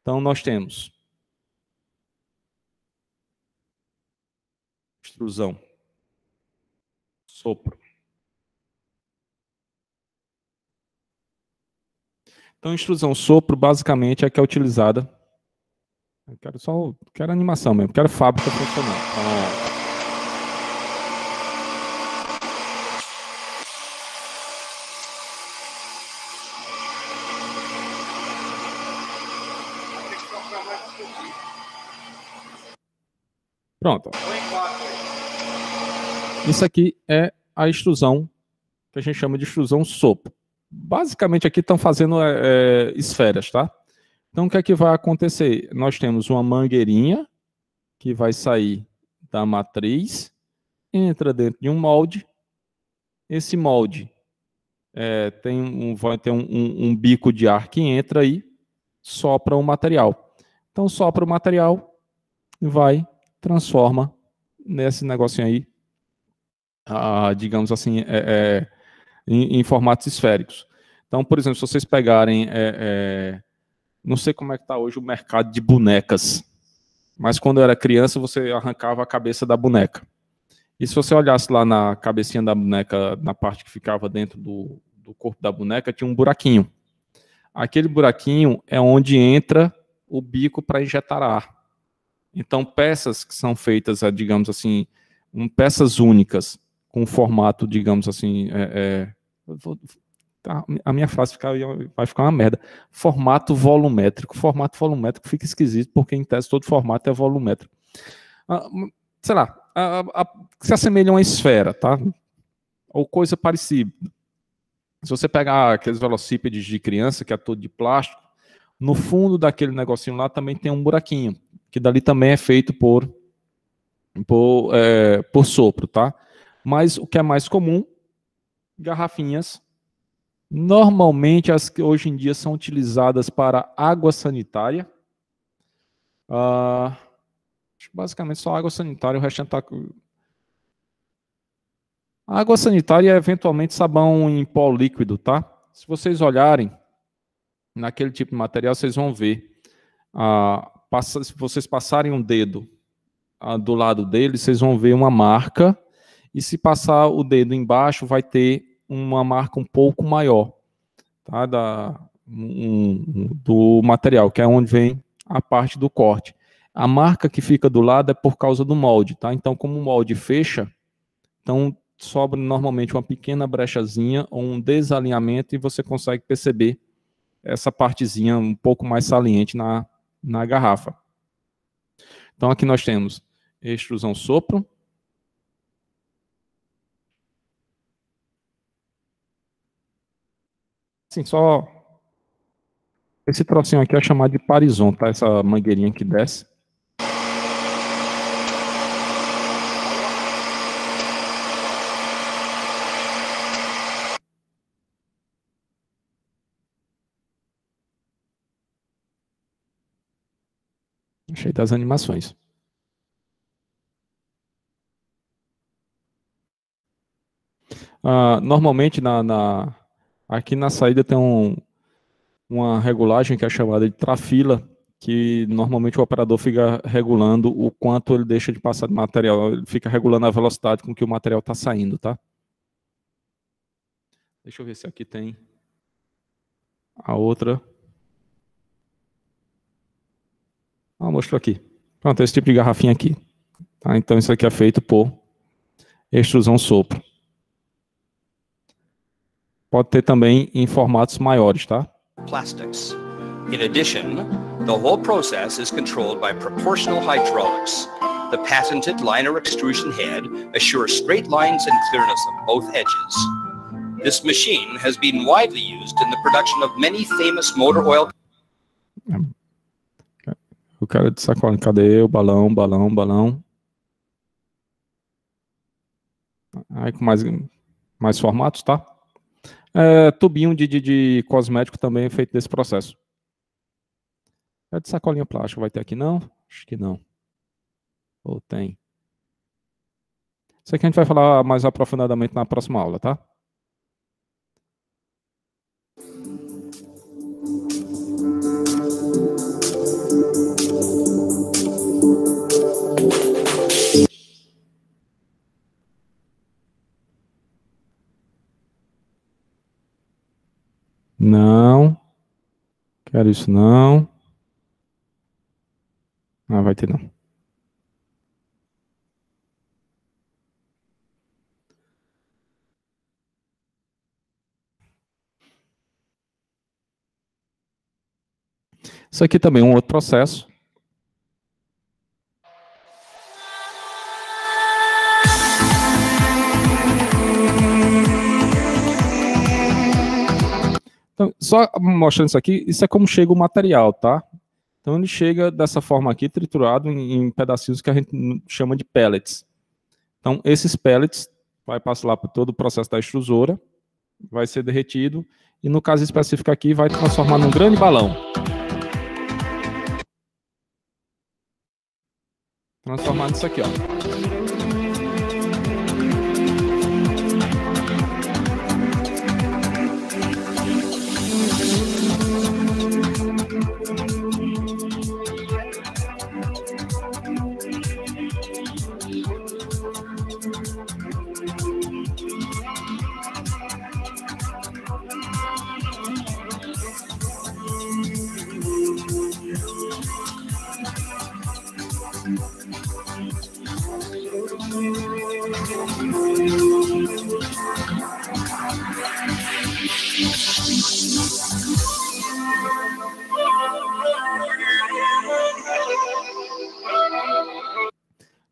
Então, nós temos extrusão, sopro. Então, extrusão, sopro, basicamente é a que é utilizada. Eu quero animação mesmo, quero fábrica funcionando. Então, pronto. Isso aqui é a extrusão que a gente chama de extrusão sopro. Basicamente aqui estão fazendo esferas, tá? Então o que é que vai acontecer? Nós temos uma mangueirinha que vai sair da matriz, entra dentro de um molde. Esse molde vai ter um bico de ar que entra aí, sopra o material. Então sopra o material e transforma nesse negocinho aí, digamos assim, em formatos esféricos. Então, por exemplo, se vocês pegarem, não sei como é que está hoje o mercado de bonecas, mas quando eu era criança, você arrancava a cabeça da boneca. E se você olhasse lá na cabecinha da boneca, na parte que ficava dentro do corpo da boneca, tinha um buraquinho. Aquele buraquinho é onde entra o bico para injetar ar. Então, peças que são feitas, digamos assim, peças únicas, com formato, digamos assim, a minha frase vai ficar uma merda. Formato volumétrico. Formato volumétrico fica esquisito, porque em tese todo formato é volumétrico. Sei lá, se assemelha a uma esfera, tá? Ou coisa parecida. Se você pegar aqueles velocípedes de criança, que é todo de plástico, no fundo daquele negocinho lá também tem um buraquinho, que dali também é feito por sopro, tá? Mas o que é mais comum, garrafinhas, normalmente as que hoje em dia são utilizadas para água sanitária. Basicamente só água sanitária, o restante tá... Água sanitária é eventualmente sabão em pó líquido, tá? Se vocês olharem naquele tipo de material, vocês vão ver, se vocês passarem um dedo do lado dele, vocês vão ver uma marca, e se passar o dedo embaixo, vai ter uma marca um pouco maior, tá? Do material, que é onde vem a parte do corte. A marca que fica do lado é por causa do molde, tá? Então, como o molde fecha, então sobra normalmente uma pequena brechazinha ou um desalinhamento e você consegue perceber essa partezinha um pouco mais saliente na garrafa. Então aqui nós temos extrusão sopro. Assim, só esse trocinho aqui é chamado de parizon, tá? Essa mangueirinha que desce. Achei das animações. Normalmente aqui na saída tem uma regulagem que é chamada de trafila, que normalmente o operador fica regulando o quanto ele deixa de passar de material, ele fica regulando a velocidade com que o material está saindo, tá? Deixa eu ver se aqui tem a outra. Mostrou aqui. Pronto, esse tipo de garrafinha aqui. Tá? Então isso aqui é feito por extrusão sopro. Pode ter também em formatos maiores, tá? Plastics. In addition, the whole process is controlled by proportional hydraulics, The patented liner extrusion head assures straight lines and clearness of both edges. This machine has been widely used in the production of many famous motor oil. O cara de sacola, cadê o balão, balão, balão? Aí com mais formatos, tá? Tubinho de cosmético também é feito desse processo. É de sacolinha plástica, vai ter aqui não? Acho que não. Ou tem? Isso aqui a gente vai falar mais aprofundadamente na próxima aula, tá? Não. Quero isso não. Ah, vai ter não. Isso aqui também é um outro processo. Então, só mostrando isso é como chega o material, tá? Então ele chega dessa forma aqui, triturado em pedacinhos que a gente chama de pellets. Então esses pellets vai passar lá por todo o processo da extrusora, vai ser derretido e no caso específico aqui vai transformar num grande balão. Transformar nisso aqui, ó.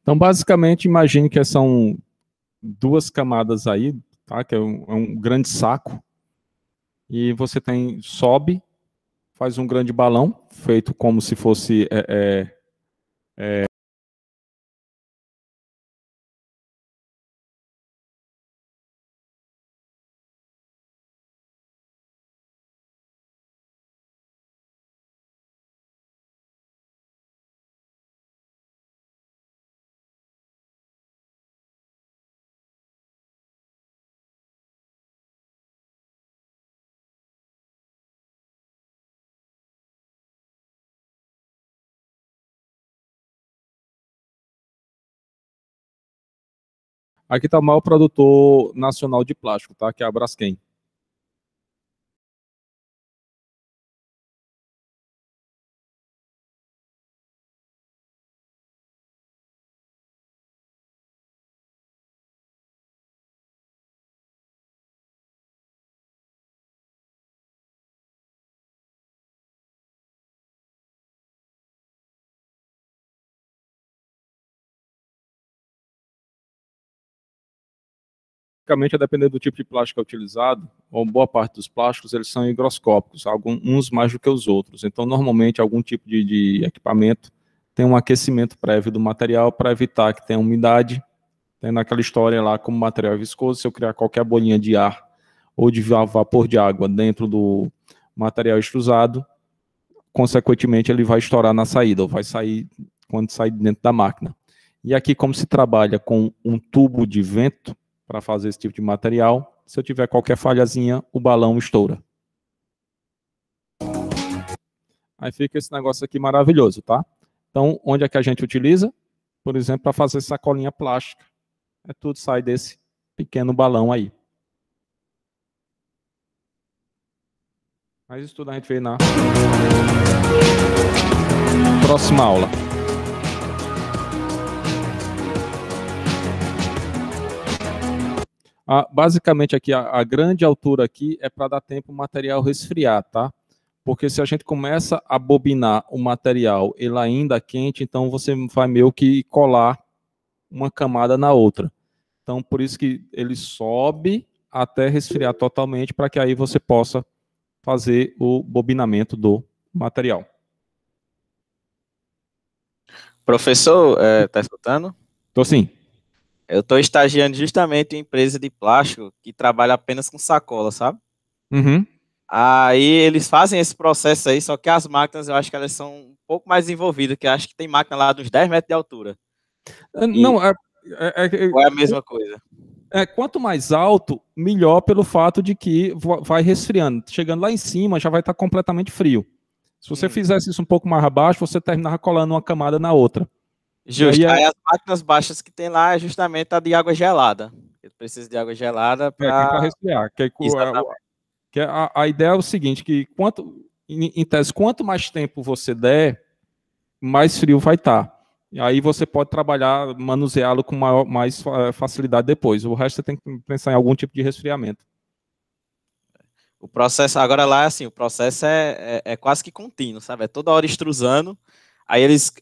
Então, basicamente, imagine que são duas camadas aí, tá? Que é um grande saco. E você sobe, faz um grande balão, feito como se fosse... Aqui está o maior produtor nacional de plástico, tá? Que é a Braskem. Basicamente, a depender do tipo de plástico que é utilizado, ou boa parte dos plásticos, eles são higroscópicos, uns mais do que os outros. Então, normalmente, algum tipo de equipamento tem um aquecimento prévio do material para evitar que tenha umidade. Tem naquela história lá, como o material é viscoso, se eu criar qualquer bolinha de ar ou de vapor de água dentro do material extrusado, consequentemente, ele vai estourar na saída, ou vai sair quando sair dentro da máquina. E aqui, como se trabalha com um tubo de vento, para fazer esse tipo de material, se eu tiver qualquer falhazinha, o balão estoura. Aí fica esse negócio aqui maravilhoso, tá? Então, onde é que a gente utiliza? Por exemplo, para fazer sacolinha plástica. Tudo sai desse pequeno balão aí. Mas isso tudo a gente vê na próxima aula. Basicamente aqui, a grande altura aqui é para dar tempo o material resfriar, tá? Porque se a gente começa a bobinar o material, ele ainda quente, então você vai meio que colar uma camada na outra. Então, por isso que ele sobe até resfriar totalmente, para que aí você possa fazer o bobinamento do material. Professor, tá escutando? Então, sim. Eu estou estagiando justamente em empresa de plástico que trabalha apenas com sacola, sabe? Uhum. Aí eles fazem esse processo aí, só que as máquinas eu acho que elas são um pouco mais desenvolvidas, que eu acho que tem máquina lá dos 10 metros de altura. Não, Ou é a mesma coisa? quanto mais alto, melhor, pelo fato de que vai resfriando. Chegando lá em cima, já vai estar completamente frio. Se você fizesse isso um pouco mais abaixo, você terminava colando uma camada na outra. Justo. Aí as máquinas baixas que tem lá é justamente a de água gelada. Ele precisa de água gelada para resfriar. A ideia é o seguinte, que em tese, quanto mais tempo você der, mais frio vai estar. E aí você pode trabalhar, manuseá-lo com mais facilidade depois. O resto você tem que pensar em algum tipo de resfriamento. O processo, agora lá, assim, o processo é quase que contínuo, sabe? É toda hora extrusando. Aí eles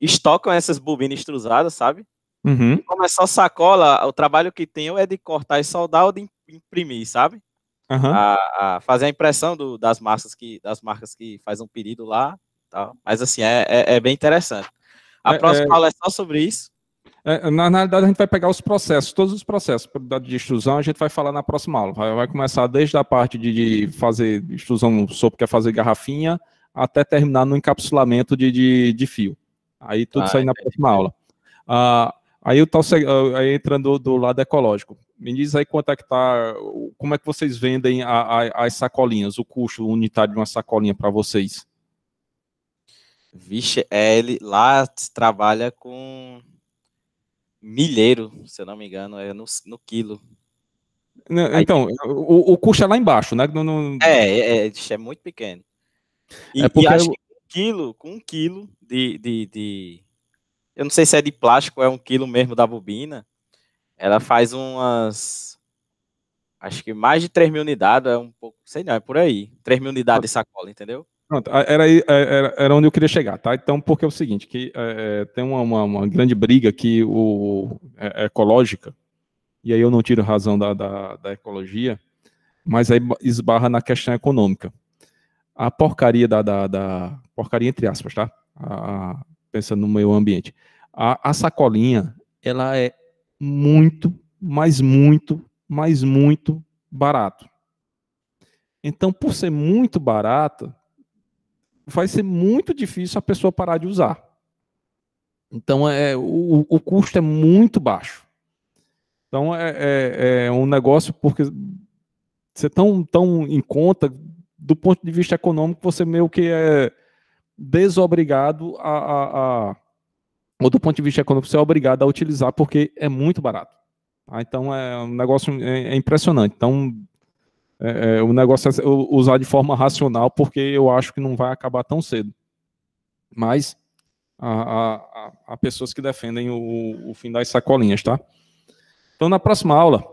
estocam essas bobinas extrusadas, sabe? Uhum. E como é só sacola, o trabalho que tem ou é de cortar e soldar ou de imprimir, sabe? Uhum. A fazer a impressão das marcas que faz um pedido lá. Tal. Mas assim, é bem interessante. A próxima aula é só sobre isso. Na realidade, a gente vai pegar os processos, todos os processos de extrusão, a gente vai falar na próxima aula. Vai começar desde a parte de fazer extrusão, o sopro quer fazer garrafinha, até terminar no encapsulamento de fio. Aí tudo isso aí na próxima aula. Aí entrando do lado ecológico. Me diz aí quanto é que tá, como é que vocês vendem as sacolinhas, o custo unitário de uma sacolinha para vocês? Vixe, ele lá trabalha com milheiro, se eu não me engano, é no quilo. Então, o custo é lá embaixo, né? É muito pequeno. E acho que com um quilo de eu não sei se é de plástico ou é 1 quilo mesmo da bobina, ela faz acho que mais de 3.000 unidades, é um pouco, sei não, é por aí, 3.000 unidades de sacola, entendeu? Pronto, era onde eu queria chegar, tá? Então, porque é o seguinte, que tem uma grande briga que ecológica, e aí eu não tiro razão da ecologia, mas aí esbarra na questão econômica. A porcaria porcaria entre aspas, tá? Pensando no meio ambiente. A sacolinha, ela é muito, mas muito, mas muito barato. Então, por ser muito barato, vai ser muito difícil a pessoa parar de usar. Então, o custo é muito baixo. Então, é um negócio porque você tão em conta, do ponto de vista econômico, você meio que é desobrigado ou do ponto de vista econômico, você é obrigado a utilizar porque é muito barato. Tá? Então, é um negócio impressionante. Então, o negócio é usar de forma racional, porque eu acho que não vai acabar tão cedo. Mas há pessoas que defendem o fim das sacolinhas, tá? Então, na próxima aula,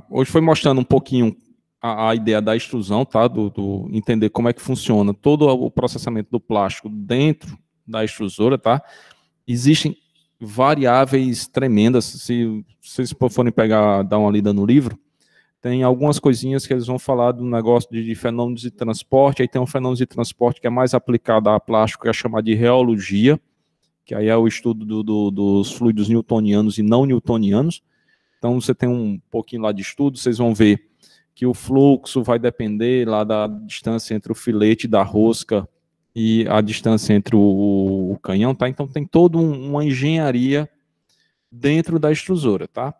hoje foi mostrando um pouquinho a ideia da extrusão, tá? Do entender como é que funciona todo o processamento do plástico dentro da extrusora, tá? Existem variáveis tremendas, se vocês forem dar uma lida no livro, tem algumas coisinhas que eles vão falar do negócio de fenômenos de transporte, aí tem um fenômeno de transporte que é mais aplicado a plástico, que é chamado de reologia, que aí é o estudo dos fluidos newtonianos e não newtonianos. Então você tem um pouquinho lá de estudo, vocês vão ver que o fluxo vai depender lá da distância entre o filete da rosca e a distância entre o canhão, tá? Então tem toda uma engenharia dentro da extrusora, tá?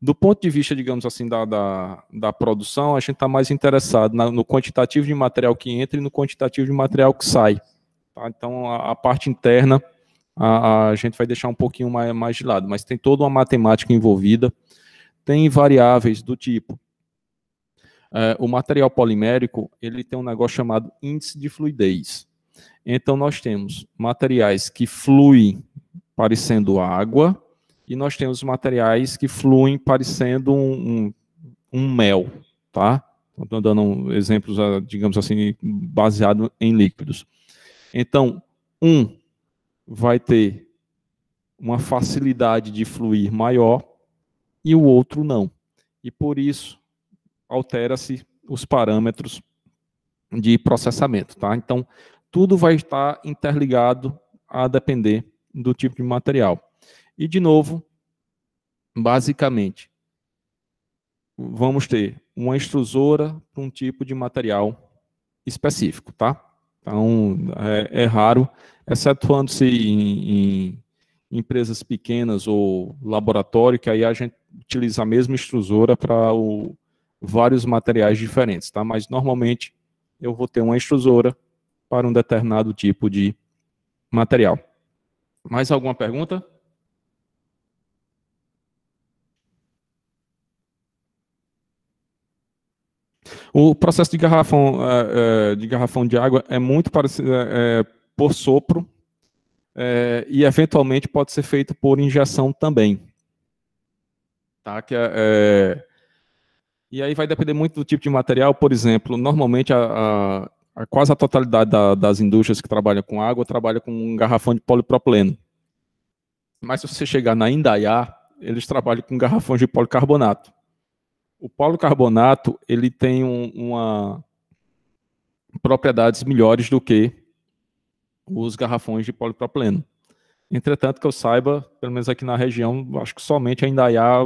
Do ponto de vista, digamos assim, da produção, a gente está mais interessado no quantitativo de material que entra e no quantitativo de material que sai. Tá? Então, a parte interna, a gente vai deixar um pouquinho mais de lado, mas tem toda uma matemática envolvida, tem variáveis do tipo, o material polimérico, ele tem um negócio chamado índice de fluidez. Então, nós temos materiais que fluem parecendo água, e nós temos materiais que fluem parecendo um mel, tá? Estou dando exemplos, digamos assim, baseado em líquidos. Então, um vai ter uma facilidade de fluir maior e o outro não. E por isso altera-se os parâmetros de processamento, tá? Então, tudo vai estar interligado a depender do tipo de material. E, de novo, basicamente, vamos ter uma extrusora para um tipo de material específico, tá? Então, é raro, excetuando-se em empresas pequenas ou laboratório, que aí a gente utiliza a mesma extrusora para vários materiais diferentes, tá? Mas, normalmente, eu vou ter uma extrusora para um determinado tipo de material. Mais alguma pergunta? O processo de garrafão de água é muito parecido por sopro e eventualmente pode ser feito por injeção também. Tá? E aí vai depender muito do tipo de material. Por exemplo, normalmente quase a totalidade das indústrias que trabalham com água trabalha com um garrafão de polipropileno. Mas se você chegar na Indaiá, eles trabalham com garrafões de policarbonato. O policarbonato ele tem propriedades melhores do que os garrafões de polipropileno. Entretanto, que eu saiba, pelo menos aqui na região, acho que somente a Indaiá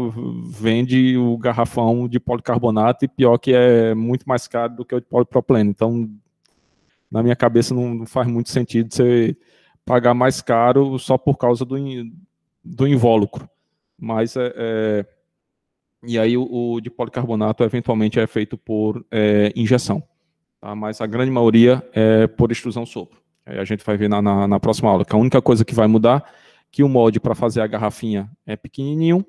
vende o garrafão de policarbonato, e pior que é muito mais caro do que o de polipropileno. Então, na minha cabeça, não faz muito sentido você pagar mais caro só por causa do invólucro. Mas, e aí o de policarbonato, eventualmente, é feito por injeção. Tá? Mas a grande maioria é por extrusão sopro. Aí a gente vai ver na próxima aula, que a única coisa que vai mudar é que o molde para fazer a garrafinha é pequenininho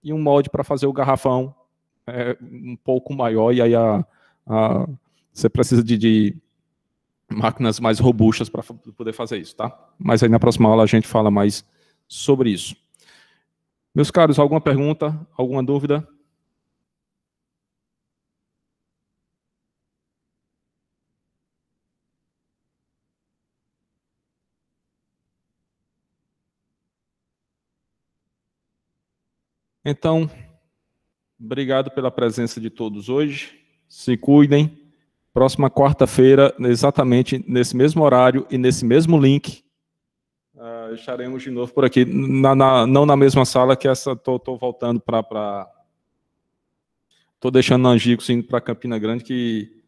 e um molde para fazer o garrafão é um pouco maior, e aí você precisa de máquinas mais robustas para poder fazer isso, tá? Mas aí na próxima aula a gente fala mais sobre isso. Meus caros, alguma pergunta, alguma dúvida? Então, obrigado pela presença de todos hoje. Se cuidem. Próxima quarta-feira, exatamente nesse mesmo horário e nesse mesmo link, estaremos de novo por aqui. Não na mesma sala, que essa estou voltando para... Estou deixando a Angicos indo para Campina Grande, que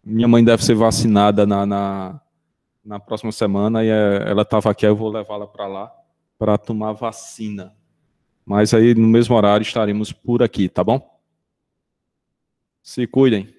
minha mãe deve ser vacinada na próxima semana, e ela estava aqui, eu vou levá-la para lá para tomar vacina. Mas aí, no mesmo horário, estaremos por aqui, tá bom? Se cuidem.